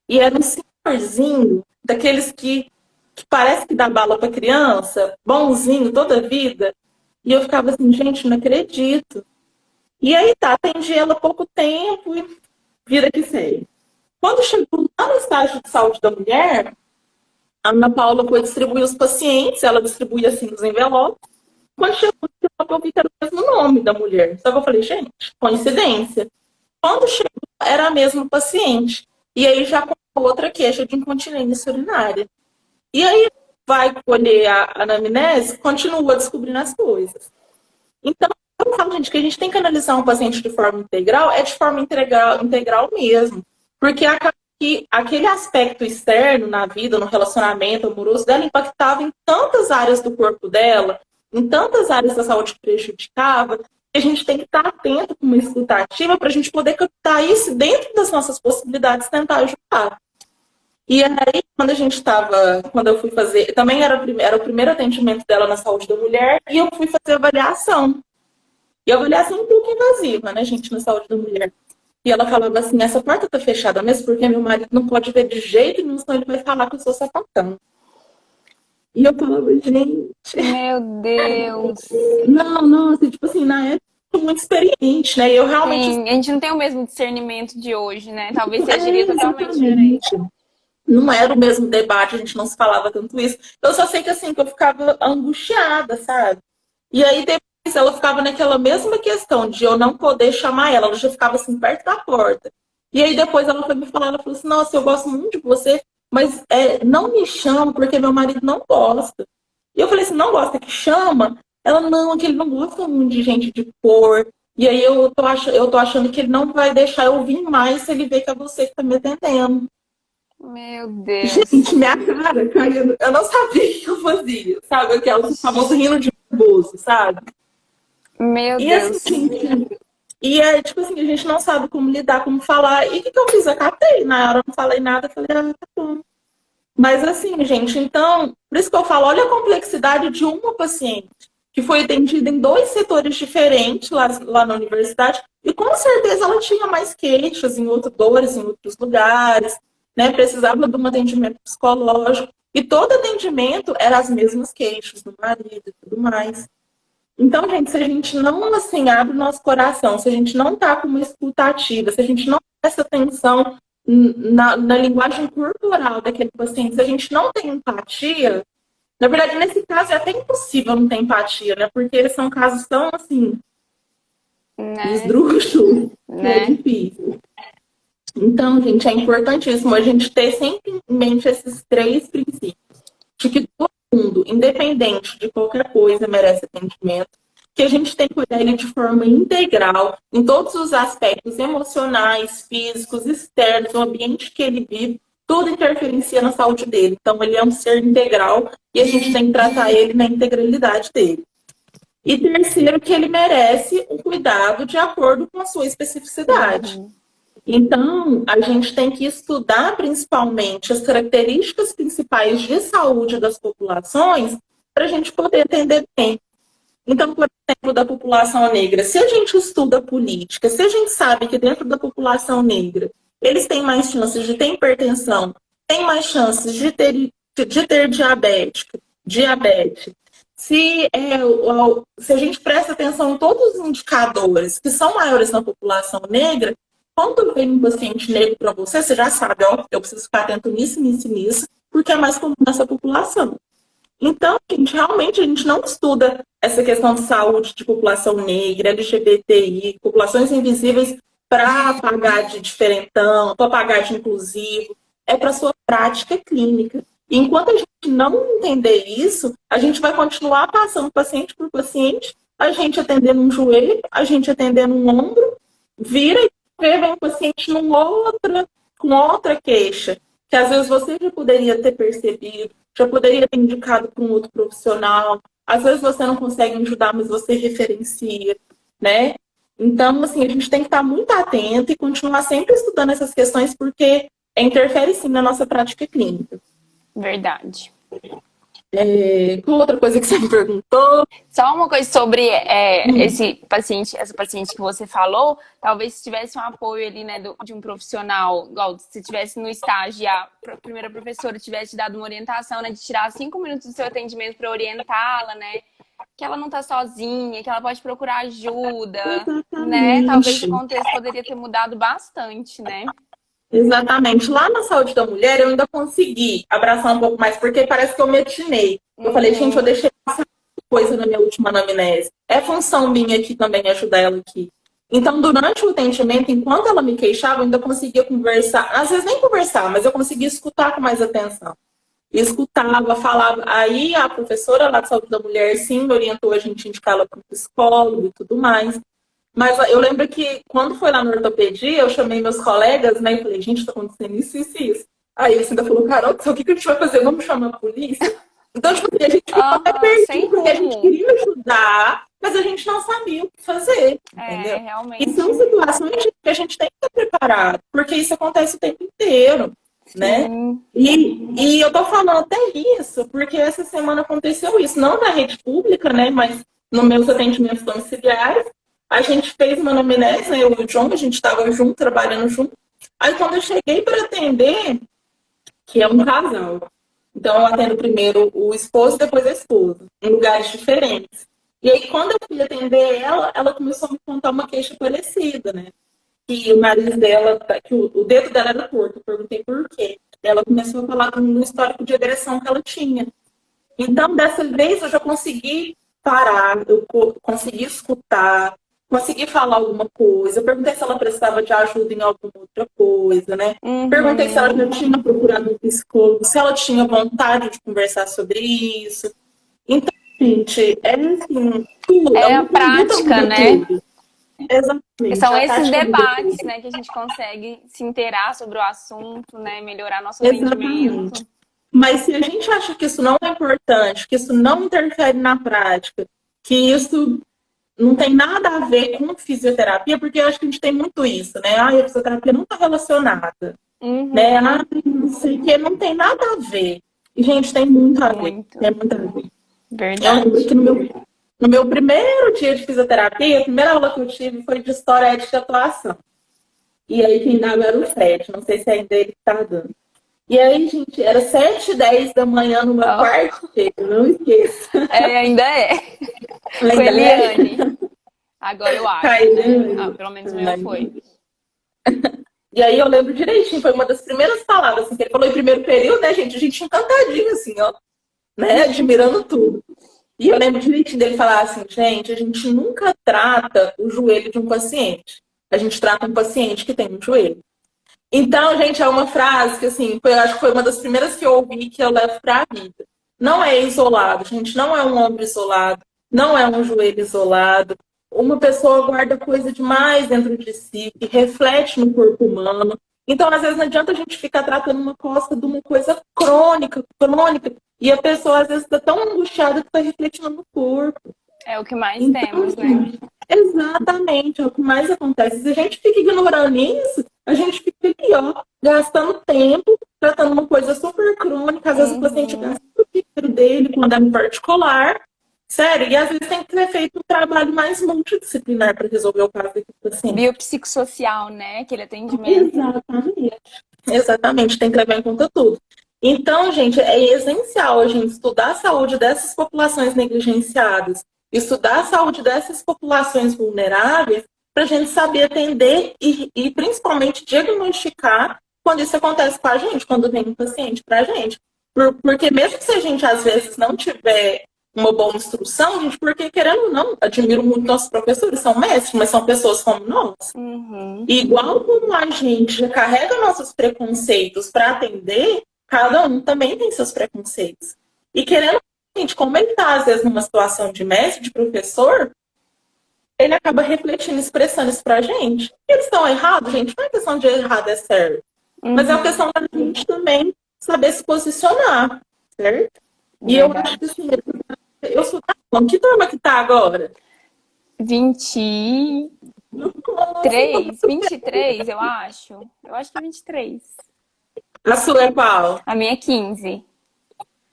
e era um senhorzinho, daqueles que parece que dá bala para criança, bonzinho, toda a vida. E eu ficava assim, gente, não acredito. E aí, tá, atendi ela há pouco tempo e vida que segue. Quando chegou lá no estágio de saúde da mulher, a Ana Paula foi distribuir os pacientes, ela distribuía assim os envelopes. Quando chegou no envelope, eu vi que era o mesmo nome da mulher. Só que eu falei, gente, coincidência. Quando chegou, era a mesma paciente. E aí já com outra queixa de incontinência urinária. E aí vai colher a anamnese, continua descobrindo as coisas. Então, eu falo, gente, que a gente tem que analisar um paciente de forma integral, é de forma integral mesmo. Porque acaba que aquele aspecto externo na vida, no relacionamento amoroso dela, impactava em tantas áreas do corpo dela, em tantas áreas da saúde que prejudicava, que a gente tem que estar atento com uma escuta ativa para a gente poder captar isso dentro das nossas possibilidades, tentar ajudar. E aí, quando eu fui fazer, também era o primeiro atendimento dela na saúde da mulher, e eu fui fazer avaliação. E a avaliação um pouco invasiva, né, gente, na saúde da mulher. E ela falava assim, essa porta tá fechada mesmo porque meu marido não pode ver de jeito nenhum, senão ele vai falar que eu sou sapatão. E eu falava, gente... Meu Deus! Não, assim, tipo assim, na época eu muito experiente, né? E eu realmente... Sim, a gente não tem o mesmo discernimento de hoje, né? Talvez seja totalmente diferente. Não era o mesmo debate, a gente não se falava tanto isso. Eu só sei que assim, que eu ficava angustiada, sabe? E aí depois ela ficava naquela mesma questão de eu não poder chamar ela já ficava assim perto da porta. E aí depois ela foi me falar, ela falou assim, nossa, eu gosto muito de você, mas não me chama porque meu marido não gosta. E eu falei assim, não gosta que chama? Ela, não, que ele não gosta muito de gente de cor. E aí eu tô achando que ele não vai deixar eu vir mais se ele ver que é você que tá me atendendo. Meu Deus. Gente, minha cara caindo. Eu não sabia o que eu fazia, sabe? Aquela famosa rindo de nervoso, sabe? Meu E Deus. assim, tipo assim, a gente não sabe como lidar, como falar. E o que eu fiz? Eu catei. Na hora eu não falei nada, eu falei, tá bom. Mas assim, gente, então, por isso que eu falo, olha a complexidade de uma paciente que foi atendida em 2 setores diferentes lá na universidade, e com certeza ela tinha mais queixas dores em outros lugares, né? Precisava de um atendimento psicológico, e todo atendimento era as mesmas queixas do marido e tudo mais. Então, gente, se a gente não, assim, abre o nosso coração, se a gente não tá com uma escuta ativa, se a gente não presta atenção na linguagem corporal daquele paciente, se a gente não tem empatia, na verdade, nesse caso é até impossível não ter empatia, né? Porque são casos tão, assim, esdrúxulos, né? É difícil. Então, gente, é importantíssimo a gente ter sempre em mente esses 3 princípios. De que todo mundo, independente de qualquer coisa, merece atendimento. Que a gente tem que olhar ele de forma integral, em todos os aspectos emocionais, físicos, externos, o ambiente que ele vive, tudo interferencia na saúde dele. Então, ele é um ser integral e a gente tem que tratar ele na integralidade dele. E terceiro, que ele merece um cuidado de acordo com a sua especificidade. Então, a gente tem que estudar principalmente as características principais de saúde das populações para a gente poder atender bem. Então, por exemplo, da população negra, se a gente estuda política, se a gente sabe que dentro da população negra eles têm mais chances de ter hipertensão, têm mais chances de ter diabetes, se a gente presta atenção em todos os indicadores que são maiores na população negra, quando vem um paciente negro para você, você já sabe, ó, eu preciso ficar atento nisso, nisso e nisso, porque é mais comum nessa população. Então, realmente a gente não estuda essa questão de saúde de população negra, LGBTI, populações invisíveis para pagar de diferentão, para pagar de inclusivo, é para a sua prática clínica. E enquanto a gente não entender isso, a gente vai continuar passando paciente por paciente, a gente atendendo um joelho, a gente atendendo um ombro, vira e vem um paciente com outra queixa, que às vezes você já poderia ter percebido, já poderia ter indicado para um outro profissional, às vezes você não consegue ajudar, mas você referencia, né? Então, assim, a gente tem que estar muito atento e continuar sempre estudando essas questões, porque interfere sim na nossa prática clínica. Verdade. Qual outra coisa que você me perguntou? Só uma coisa sobre essa paciente que você falou, talvez se tivesse um apoio ali, né, de um profissional, igual se tivesse no estágio e a primeira professora tivesse te dado uma orientação, né, de tirar 5 minutos do seu atendimento para orientá-la, né, que ela não tá sozinha, que ela pode procurar ajuda, né, talvez o contexto poderia ter mudado bastante, né. Exatamente. Lá na saúde da mulher, eu ainda consegui abraçar um pouco mais, porque parece que eu me atinei. Eu falei, gente, eu deixei passar coisa na minha última anamnese. É função minha aqui também ajudar ela aqui. Então, durante o atendimento, enquanto ela me queixava, eu ainda conseguia conversar. Às vezes nem conversar, mas eu conseguia escutar com mais atenção. Escutava, falava. Aí a professora lá de saúde da mulher, sim, me orientou a gente indicar ela para o psicólogo e tudo mais. Mas eu lembro que quando foi lá na ortopedia, eu chamei meus colegas, né? E falei, gente, tá acontecendo isso, isso e isso. Aí eles ainda falou, Carol, o que a gente vai fazer? Vamos chamar a polícia? Então, tipo, a gente ficou até perdido, porque a gente queria ajudar, mas a gente não sabia o que fazer, entendeu? Realmente. E são situações que a gente tem que estar preparado, porque isso acontece o tempo inteiro, né? E eu tô falando até isso, porque essa semana aconteceu isso, não na rede pública, né? Mas nos meus atendimentos domiciliares. A gente fez uma anamnese, né? Eu e o John, a gente estava junto, trabalhando junto. Aí quando eu cheguei para atender, que é um casal, então eu atendo primeiro o esposo e depois a esposa, em lugares diferentes. E aí quando eu fui atender ela, ela começou a me contar uma queixa parecida, né? Que o nariz dela, que o dedo dela era torto. Eu perguntei por quê. Ela começou a falar do histórico de agressão que ela tinha. Então, dessa vez eu já consegui parar, eu consegui escutar, consegui falar alguma coisa. Eu perguntei se ela precisava de ajuda em alguma outra coisa, né? Perguntei se ela já tinha procurado um psicólogo, se ela tinha vontade de conversar sobre isso. Então, gente, assim, tudo. É a prática, né? Tudo. Exatamente. São esses debates, né, que a gente consegue se inteirar sobre o assunto, né? Melhorar nosso atendimento. Mas se a gente acha que isso não é importante, que isso não interfere na prática, que isso não tem nada a ver com fisioterapia, porque eu acho que a gente tem muito isso, né? A fisioterapia não está relacionada. Né? Não sei o que, não tem nada a ver. E, gente, tem muito a ver. Tem muito a ver. Verdade. Eu lembro que no meu primeiro dia de fisioterapia, a primeira aula que eu tive foi de história, ética e atuação. E aí quem dava era o Fred, não sei se ainda ele está dando. E aí, gente, era 7h10 da manhã numa quarta-feira, não esqueça. Ainda é. Com Eliane. Agora eu acho, né? Pelo menos o meu foi. E aí eu lembro direitinho, foi uma das primeiras palavras assim, que ele falou em primeiro período, né, gente? A gente encantadinho, assim, ó, né? Admirando tudo. E eu lembro direitinho dele falar assim, gente, a gente nunca trata o joelho de um paciente. A gente trata um paciente que tem um joelho. Então, gente, é uma frase que, assim, eu acho que foi uma das primeiras que eu ouvi que eu levo para a vida. Não é isolado, gente, não é um ombro isolado, não é um joelho isolado. Uma pessoa guarda coisa demais dentro de si, que reflete no corpo humano. Então, às vezes, não adianta a gente ficar tratando uma costa de uma coisa crônica, e a pessoa, às vezes, está tão angustiada que está refletindo no corpo. É o que mais Então, temos, né? gente, exatamente, é o que mais acontece. Se a gente fica ignorando isso, a gente fica ali, ó, gastando tempo, tratando uma coisa super crônica. Às vezes o paciente gasta o dinheiro dele quando é no particular. Sério, e às vezes tem que ser feito um trabalho mais multidisciplinar para resolver o caso daquele paciente. Biopsicossocial, né? Aquele atendimento. Exatamente. Exatamente, tem que levar em conta tudo. Então, gente, é essencial a gente estudar a saúde dessas populações negligenciadas, estudar a saúde dessas populações vulneráveis, para a gente saber atender e principalmente diagnosticar quando isso acontece com a gente, quando vem um paciente para a gente. Porque mesmo se a gente, às vezes, não tiver uma boa instrução, gente, porque querendo ou não, admiro muito nossos professores, são mestres, mas são pessoas como nós. Igual como a gente já carrega nossos preconceitos para atender, cada um também tem seus preconceitos. E querendo, gente, como ele está, às vezes, numa situação de mestre, de professor, ele acaba refletindo, expressando isso pra gente. E eles estão errados, gente? Não é questão de errado é certo. Mas é uma questão da gente também saber se posicionar, certo? E eu acho que assim, eu sou da que turma que tá agora? 23, 23, eu acho. Eu acho que é 23. A sua é qual? A minha é 15.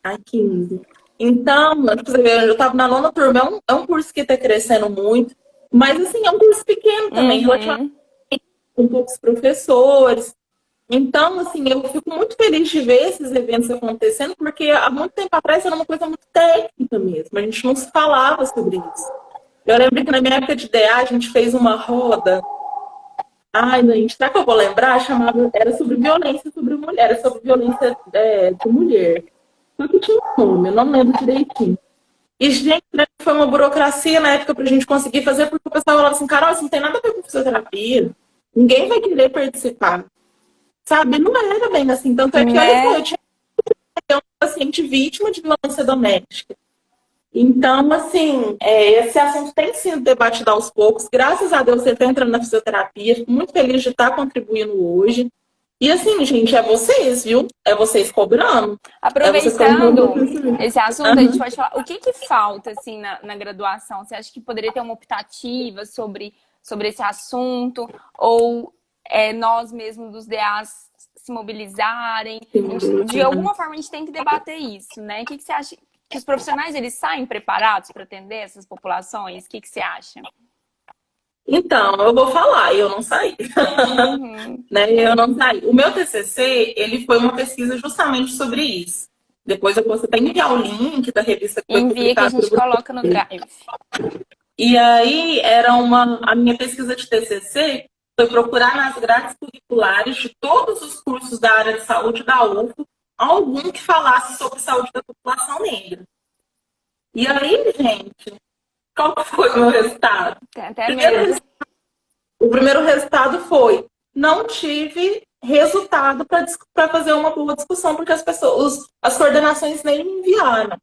A 15. Então, eu tava na 9ª turma, é um curso que tá crescendo muito, mas assim, é um curso pequeno também, relativamente com poucos professores. Então, assim, eu fico muito feliz de ver esses eventos acontecendo, porque há muito tempo atrás era uma coisa muito técnica mesmo, a gente não se falava sobre isso. Eu lembro que na minha época de DA a gente fez uma roda. Ai, gente, será que eu vou lembrar? Era sobre violência sobre mulher, era sobre violência de mulher. Só que tinha um nome, eu não lembro direitinho. E, gente, foi uma burocracia na época pra gente conseguir fazer, porque o pessoal falava assim, Carol, isso não tem nada a ver com fisioterapia. Ninguém vai querer participar. Sabe? Não era bem assim. Tanto é que, olha só, eu tinha um paciente vítima de violência doméstica. Então, assim, esse assunto tem sido debatido aos poucos. Graças a Deus, você está entrando na fisioterapia. Fico muito feliz de estar contribuindo hoje. E assim, gente, é vocês, viu? É vocês cobrando. Aproveitando esse assunto, a gente pode falar. O que falta, assim, na graduação? Você acha que poderia ter uma optativa sobre esse assunto? Ou nós mesmos dos DAs se mobilizarem? De alguma forma, a gente tem que debater isso, né? O que você acha? Que os profissionais, eles saem preparados para atender essas populações? O que você acha? Então, eu vou falar, eu não saí. Né? Eu não saí. O meu TCC, ele foi uma pesquisa justamente sobre isso. Depois eu posso até enviar o link da revista que foi Envia que a gente coloca no Drive. E aí, a minha pesquisa de TCC foi procurar nas grades curriculares de todos os cursos da área de saúde da UFO, algum que falasse sobre saúde da população negra. E aí, gente, qual foi o meu resultado? O primeiro resultado foi: não tive resultado para fazer uma boa discussão, porque as coordenações nem me enviaram.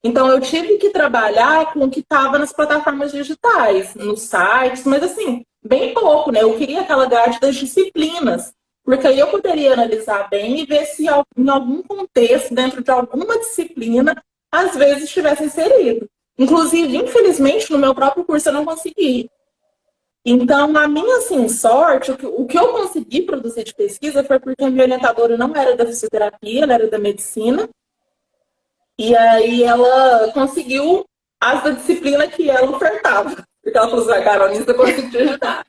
Então, eu tive que trabalhar com o que estava nas plataformas digitais, nos sites, mas assim, bem pouco, né? Eu queria aquela grade das disciplinas, porque aí eu poderia analisar bem e ver se em algum contexto, dentro de alguma disciplina, às vezes estivesse inserido. Inclusive, infelizmente, no meu próprio curso eu não consegui. Então, a minha assim, sorte, o que eu consegui produzir de pesquisa foi porque a minha orientadora não era da fisioterapia, ela era da medicina. E aí ela conseguiu as da disciplina que ela ofertava. Porque ela falou assim, Carol, nisso eu consigo te ajudar.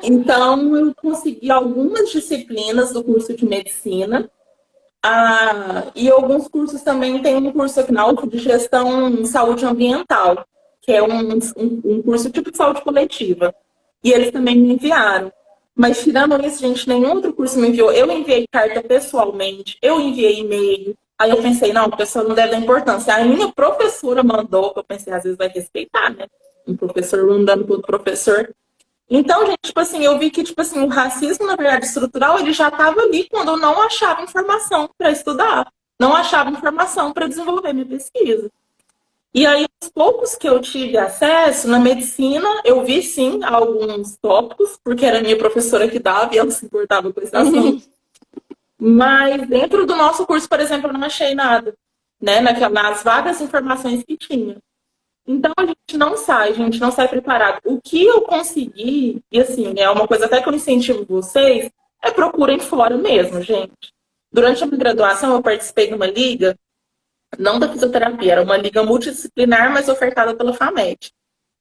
Então, eu consegui algumas disciplinas do curso de medicina. E alguns cursos também, tem um curso aqui na UF de gestão em saúde ambiental, que é um curso tipo de saúde coletiva. E eles também me enviaram. Mas tirando isso, gente, nenhum outro curso me enviou. Eu enviei carta pessoalmente, eu enviei e-mail. Aí eu pensei, não, a pessoa não deve dar importância. Aí a minha professora mandou, que eu pensei, às vezes vai respeitar, né? Um professor mandando para outro professor. Então, gente, tipo assim, eu vi que, tipo assim, o racismo, na verdade, estrutural, ele já estava ali quando eu não achava informação para estudar. Não achava informação para desenvolver minha pesquisa. E aí, os poucos que eu tive acesso, na medicina, eu vi, sim, alguns tópicos, porque era a minha professora que dava e ela se importava com esse assunto. Mas dentro do nosso curso, por exemplo, eu não achei nada, né? Nas vagas informações que tinha. Então a gente não sai preparado. O que eu consegui, e assim, é uma coisa até que eu incentivo vocês, é procurem fora mesmo, gente. Durante a minha graduação, eu participei de uma liga, não da fisioterapia, era uma liga multidisciplinar, mas ofertada pela FAMED,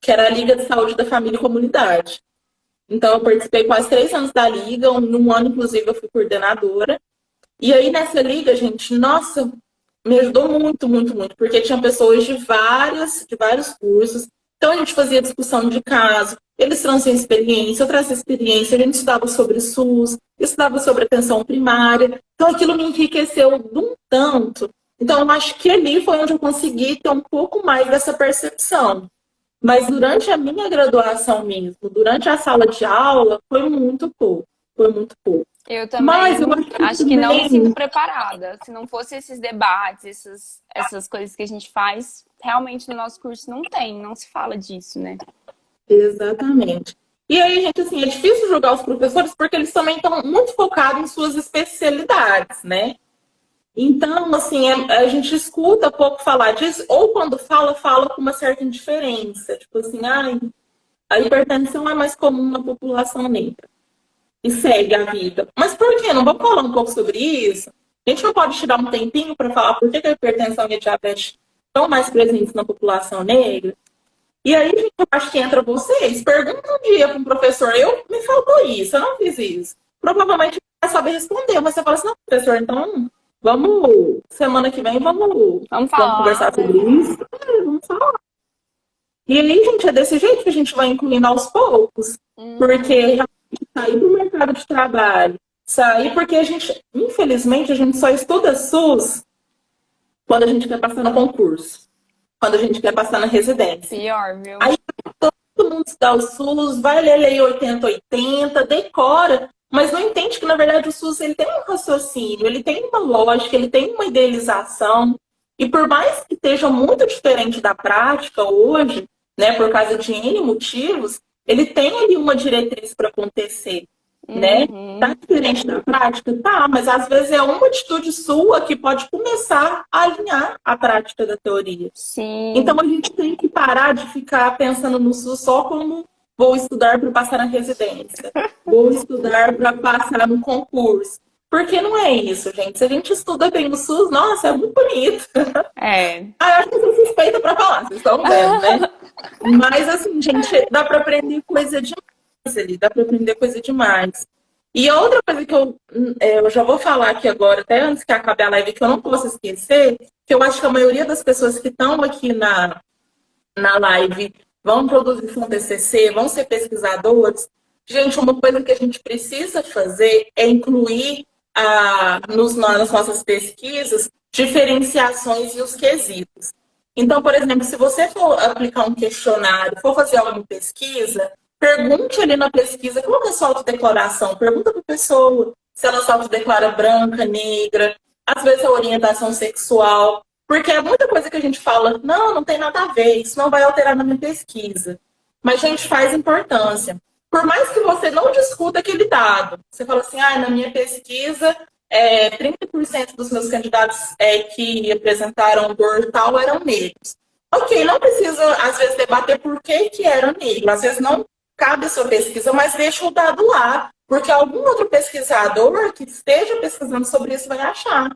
que era a Liga de Saúde da Família e Comunidade. Então, eu participei quase 3 anos da liga, num ano, inclusive, eu fui coordenadora. E aí, nessa liga, gente, nossa, me ajudou muito, muito, muito, porque tinha pessoas de vários cursos. Então, a gente fazia discussão de caso, eles traziam experiência, eu trazia experiência, a gente estudava sobre SUS, estudava sobre atenção primária. Então, aquilo me enriqueceu de um tanto. Então, eu acho que ali foi onde eu consegui ter um pouco mais dessa percepção. Mas durante a minha graduação mesmo, durante a sala de aula, foi muito pouco. Foi muito pouco. Eu também Mas eu acho que não me sinto preparada. Se não fosse esses debates, essas coisas que a gente faz, realmente no nosso curso não se fala disso, né? Exatamente. E aí, gente, assim, é difícil julgar os professores porque eles também estão muito focados em suas especialidades, né? Então, assim, a gente escuta pouco falar disso, ou quando fala com uma certa indiferença. Tipo assim, a hipertensão é mais comum na população negra. E segue a vida. Mas por quê? Não vamos falar um pouco sobre isso? A gente não pode tirar um tempinho para falar por que a hipertensão e a diabetes estão mais presentes na população negra? E aí, gente, eu acho que entra vocês. Pergunta um dia para um professor, me faltou isso, eu não fiz isso. Provavelmente vai saber responder, mas você fala assim, não, professor, então vamos, semana que vem, vamos conversar sobre isso. Vamos falar. E aí, gente, é desse jeito que a gente vai incluindo aos poucos. Porque sair do mercado de trabalho, sair porque infelizmente, a gente só estuda SUS quando a gente quer passar no concurso, quando a gente quer passar na residência. Pior, viu? Aí todo mundo estuda o SUS, vai ler Lei 8080, decora, mas não entende que, na verdade, o SUS ele tem um raciocínio, ele tem uma lógica, ele tem uma idealização, e por mais que esteja muito diferente da prática hoje, né, por causa de N motivos, ele tem ali uma diretriz para acontecer, né? Tá diferente da prática? Tá, mas às vezes é uma atitude sua que pode começar a alinhar a prática da teoria. Sim. Então a gente tem que parar de ficar pensando no SUS só como vou estudar para passar na residência, vou estudar para passar no concurso. Porque não é isso, gente. Se a gente estuda bem o SUS, nossa, é muito bonito. É. Eu acho que eu sou suspeita para falar, vocês estão vendo, né? Mas, assim, gente, dá para aprender coisa demais ali, dá para aprender coisa demais. E outra coisa que eu já vou falar aqui agora, até antes que acabe a live, que eu não posso esquecer, que eu acho que a maioria das pessoas que estão aqui na live vão produzir seu TCC, vão ser pesquisadores. Gente, uma coisa que a gente precisa fazer é incluir nas nossas pesquisas diferenciações e os quesitos. Então, por exemplo, se você for aplicar um questionário, for fazer alguma pesquisa, pergunte ali na pesquisa qual é a sua autodeclaração. Pergunta para a pessoa se ela se autodeclara branca, negra, às vezes a orientação sexual. Porque é muita coisa que a gente fala, não tem nada a ver, isso não vai alterar na minha pesquisa. Mas a gente faz importância. Por mais que você não discuta aquele dado, você fala assim, na minha pesquisa, 30% dos meus candidatos que apresentaram dor tal eram negros. Ok, não precisa, às vezes, debater por que eram negros. Às vezes não cabe a sua pesquisa, mas deixa o dado lá. Porque algum outro pesquisador que esteja pesquisando sobre isso vai achar.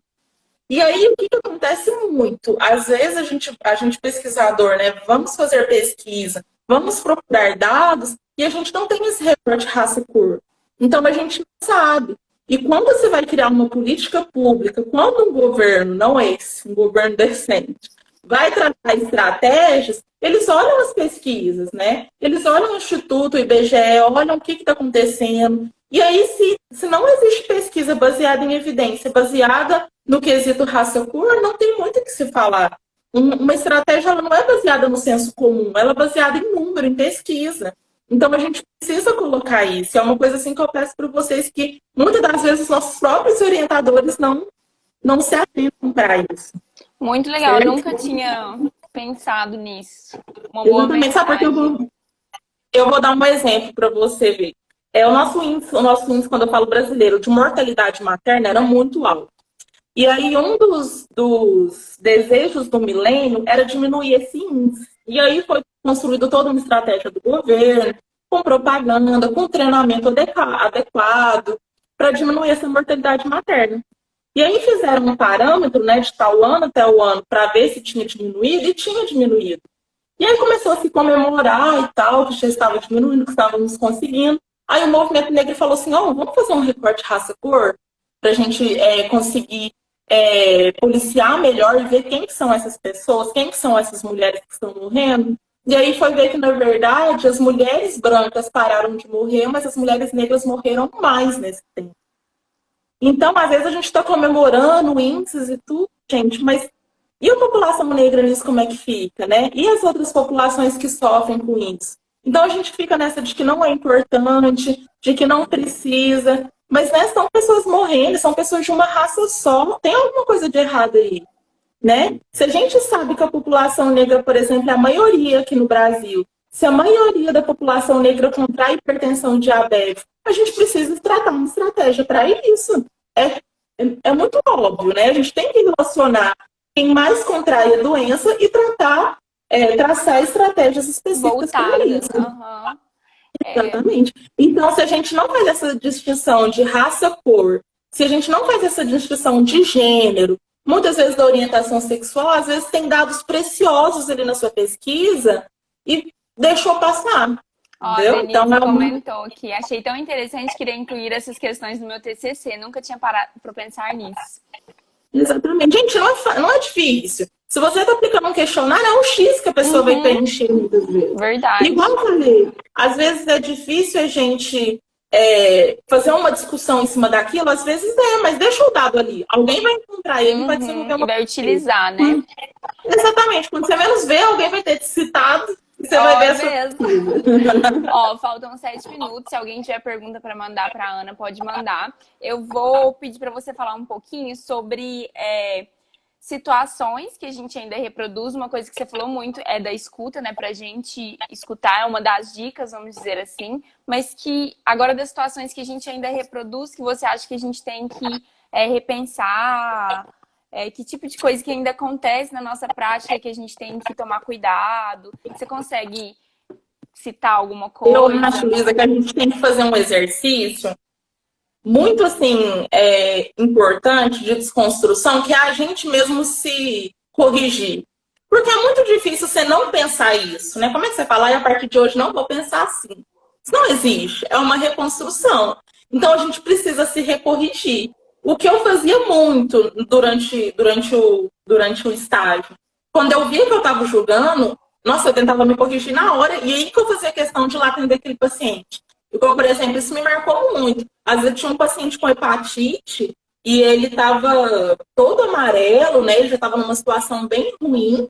E aí, o que acontece muito? Às vezes, a gente pesquisador, né, vamos fazer pesquisa, vamos procurar dados, e a gente não tem esse recorte raça e cor. Então, a gente não sabe. E quando você vai criar uma política pública, quando um governo, não esse, um governo decente, vai tratar estratégias, eles olham as pesquisas, né? Eles olham o Instituto, o IBGE, olham o que está acontecendo. E aí, se não existe pesquisa baseada em evidência, baseada no quesito raça-cor, não tem muito o que se falar. Uma estratégia ela não é baseada no senso comum, ela é baseada em número, em pesquisa. Então, a gente precisa colocar isso. É uma coisa assim que eu peço para vocês que, muitas das vezes, os nossos próprios orientadores não se atentam para isso. Muito legal, eu nunca tinha pensado nisso. Uma boa Exatamente. Sabe porque eu vou dar um exemplo para você ver. O nosso índice, quando eu falo brasileiro, de mortalidade materna era muito alto. E aí, um dos desejos do milênio era diminuir esse índice. E aí foi construída toda uma estratégia do governo, com propaganda, com treinamento adequado, para diminuir essa mortalidade materna. E aí fizeram um parâmetro, né, de tal ano até o ano, para ver se tinha diminuído, e tinha diminuído. E aí começou a se comemorar e tal, que já estava diminuindo, que estávamos conseguindo. Aí o movimento negro falou assim, vamos fazer um recorte raça-cor, para a gente conseguir policiar melhor e ver quem que são essas pessoas, quem que são essas mulheres que estão morrendo. E aí foi ver que, na verdade, as mulheres brancas pararam de morrer, mas as mulheres negras morreram mais nesse tempo. Então, às vezes, a gente está comemorando índices e tudo, gente, mas e a população negra nisso como é que fica, né? E as outras populações que sofrem com isso? Então, a gente fica nessa de que não é importante, de que não precisa, mas né, são pessoas morrendo, são pessoas de uma raça só, tem alguma coisa de errado aí. Né? Se a gente sabe que a população negra, por exemplo, é a maioria aqui no Brasil, se a maioria da população negra contrai hipertensão e diabetes, a gente precisa tratar uma estratégia para isso. É muito óbvio, né? A gente tem que relacionar quem mais contrai a doença e traçar estratégias específicas para isso. Uhum. Exatamente. Então, se a gente não faz essa distinção de raça-cor, se a gente não faz essa distinção de gênero, muitas vezes da orientação sexual, às vezes tem dados preciosos ali na sua pesquisa e deixou passar. Ó, a Denise comentou que achei tão interessante, queria incluir essas questões no meu TCC. Nunca tinha parado para pensar nisso. Exatamente. Gente, não é difícil. Se você está aplicando um questionário, é um X que a pessoa vai preencher muitas vezes. Verdade. Igual eu falei, às vezes é difícil a gente fazer uma discussão em cima daquilo, às vezes mas deixa o dado ali. Alguém vai encontrar ele e vai desenvolver uma coisa. Vai utilizar, né? Exatamente. Quando você menos vê, alguém vai ter te citado e você vai ver essa coisa. Ó, faltam 7 minutos. Se alguém tiver pergunta para mandar para a Ana, pode mandar. Eu vou pedir para você falar um pouquinho sobre situações que a gente ainda reproduz. Uma coisa que você falou muito é da escuta, né? Pra gente escutar é uma das dicas, vamos dizer assim. Mas que agora das situações que a gente ainda reproduz, que você acha que a gente tem que repensar, que tipo de coisa que ainda acontece na nossa prática que a gente tem que tomar cuidado. Você consegue citar alguma coisa? Eu acho, Lisa, que a gente tem que fazer um exercício muito, assim, importante de desconstrução, que é a gente mesmo se corrigir. Porque é muito difícil você não pensar isso, né? Como é que você fala? A partir de hoje não vou pensar assim. Isso não existe. É uma reconstrução. Então, a gente precisa se recorrigir. O que eu fazia muito durante o estágio. Quando eu via que eu estava julgando, nossa, eu tentava me corrigir na hora. E aí que eu fazia questão de ir lá atender aquele paciente. Então, por exemplo, isso me marcou muito. Às vezes tinha um paciente com hepatite e ele estava todo amarelo, né? Ele já estava numa situação bem ruim.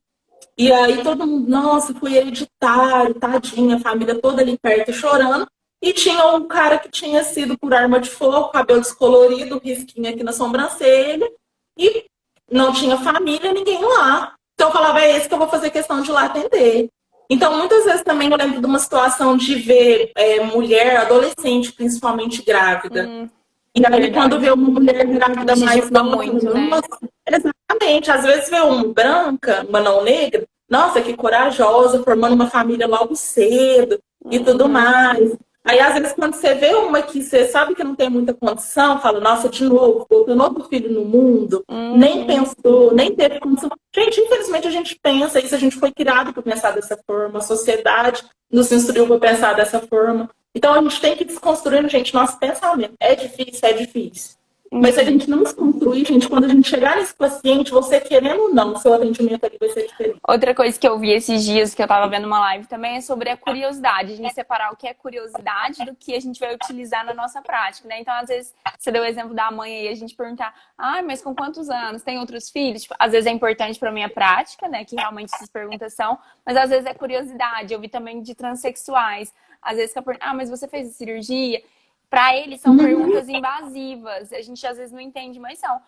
E aí todo mundo, nossa, foi hereditário, tadinha, a família toda ali perto chorando. E tinha um cara que tinha sido por arma de fogo, cabelo descolorido, risquinho aqui na sobrancelha. E não tinha família, ninguém lá. Então eu falava, é esse que eu vou fazer questão de ir lá atender. Então, muitas vezes também eu lembro de uma situação de ver mulher, adolescente, principalmente grávida. E aí, quando vê uma mulher grávida mais nova, muito, né? Exatamente. Às vezes vê uma branca, uma não negra, nossa, que corajosa, formando uma família logo cedo e tudo mais. Aí, às vezes, quando você vê uma que você sabe que não tem muita condição, fala, nossa, de novo, colocando outro filho no mundo, nem pensou, nem teve condição. Gente, infelizmente, a gente pensa isso, a gente foi criado para pensar dessa forma, a sociedade nos instruiu para pensar dessa forma. Então, a gente tem que desconstruir, gente, nosso pensamento. É difícil, é difícil. Mas se a gente não desconstruir, gente, quando a gente chegar nesse paciente, você querendo ou não, seu atendimento ali vai ser diferente. Outra coisa que eu vi esses dias, que eu tava vendo uma live também, é sobre a curiosidade. A gente separar o que é curiosidade do que a gente vai utilizar na nossa prática, né? Então, às vezes, você deu o exemplo da mãe aí, a gente perguntar, mas com quantos anos? Tem outros filhos? Tipo, às vezes é importante pra minha prática, né? Que realmente essas perguntas são, mas às vezes é curiosidade. Eu vi também de transexuais. Às vezes fica perguntando, mas você fez cirurgia? Para eles são perguntas invasivas. A gente às vezes não entende, mas são.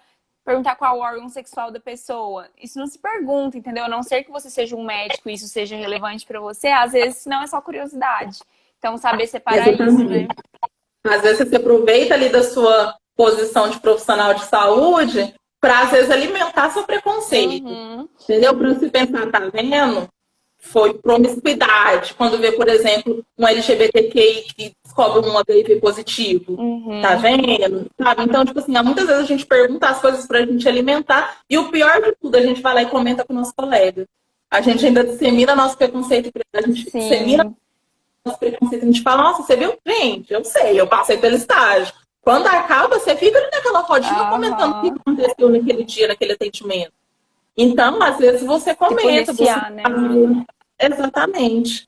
Perguntar qual o órgão sexual da pessoa. Isso não se pergunta, entendeu? A não ser que você seja um médico e isso seja relevante para você, às vezes não é só curiosidade. Então, saber separar isso, né? Às vezes você aproveita ali da sua posição de profissional de saúde para, às vezes, alimentar seu preconceito. Entendeu? Para você pensar, tá vendo? foi promiscuidade. Quando vê, por exemplo, um LGBTQI que descobre um HIV positivo. Tá vendo? Sabe? Então, tipo assim, muitas vezes a gente pergunta as coisas pra gente alimentar e o pior de tudo, a gente vai lá e comenta com o nosso colega. A gente ainda dissemina nosso preconceito, a gente dissemina nosso preconceito, a gente fala, nossa, você viu? Gente, eu sei, eu passei pelo estágio. Quando acaba, você fica ali naquela rodinha comentando o que aconteceu naquele dia, naquele atendimento. Então, às vezes, você comenta. Policiar, você né? fala. Exatamente.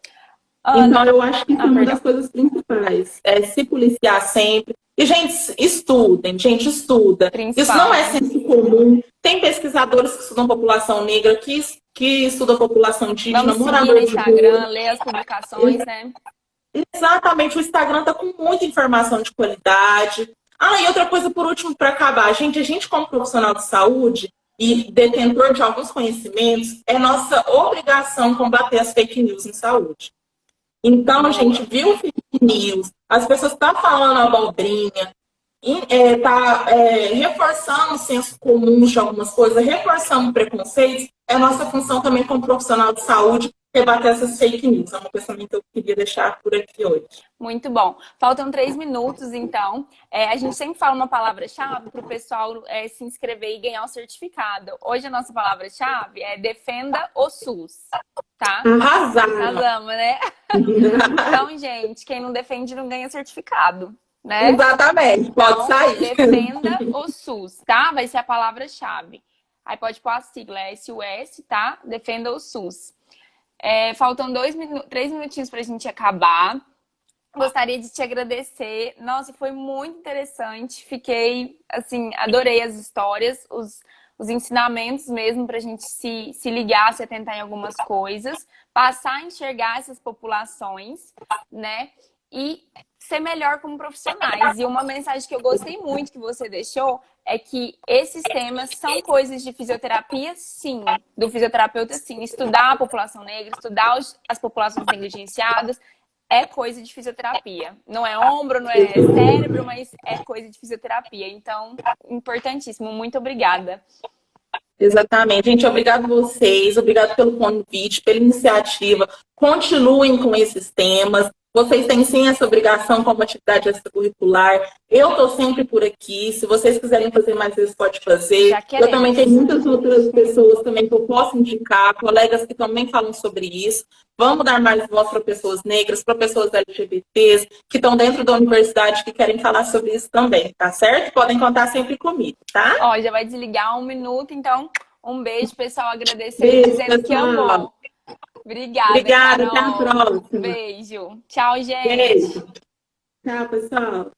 Ana, Então, eu acho que isso é uma das coisas principais. É se policiar sempre. E, gente, estudem. Gente, estuda. Isso não é senso comum. Tem pesquisadores que estudam população negra, que estudam população indígena, vamos seguir morador no de Instagram, rua. ler as publicações, né? Exatamente. O Instagram tá com muita informação de qualidade. Ah, e outra coisa, por último, para acabar. Gente, a gente, como profissional de saúde e detentor de alguns conhecimentos, é nossa obrigação combater as fake news em saúde. Então, a gente viu fake news, as pessoas estão falando abobrinha, reforçando o senso comum de algumas coisas, reforçando preconceitos. É nossa função também como profissional de saúde rebater essas fake news. É uma pensamento que eu queria deixar por aqui hoje. Muito bom. Faltam 3 minutos, então. A gente sempre fala uma palavra-chave para o pessoal se inscrever e ganhar o certificado. Hoje a nossa palavra-chave é defenda o SUS, tá? Arrasamos, né? Então, gente, quem não defende não ganha certificado, né? Exatamente, pode então, sair. Defenda o SUS, tá? Vai ser a palavra-chave. Aí pode pôr a sigla SUS, tá? Defenda o SUS. Faltam 3 minutinhos pra gente acabar. Gostaria de te agradecer. Nossa, foi muito interessante. Fiquei, assim, adorei as histórias, os ensinamentos mesmo pra gente se ligar, se atentar em algumas coisas, passar a enxergar essas populações, né? E ser melhor como profissionais. E uma mensagem que eu gostei muito que você deixou é que esses temas são coisas de fisioterapia, sim. Do fisioterapeuta, sim. Estudar a população negra, estudar as populações negligenciadas é coisa de fisioterapia. Não é ombro, não é cérebro, mas é coisa de fisioterapia. Então, importantíssimo. Muito obrigada. Exatamente. Gente, obrigado a vocês. Obrigado pelo convite, pela iniciativa. Continuem com esses temas. Vocês têm sim essa obrigação como atividade extracurricular. Eu estou sempre por aqui. Se vocês quiserem fazer mais vezes, pode fazer. Eu também tenho muitas outras pessoas também que eu posso indicar, colegas que também falam sobre isso. Vamos dar mais voz para pessoas negras, para pessoas LGBTs, que estão dentro da universidade, que querem falar sobre isso também, tá certo? Podem contar sempre comigo, tá? Ó, já vai desligar 1 minuto, então um beijo, pessoal, agradecendo, dizendo que amou. Obrigada, até a Carol. próxima. Beijo. Tchau, gente. Beijo. Tchau, pessoal.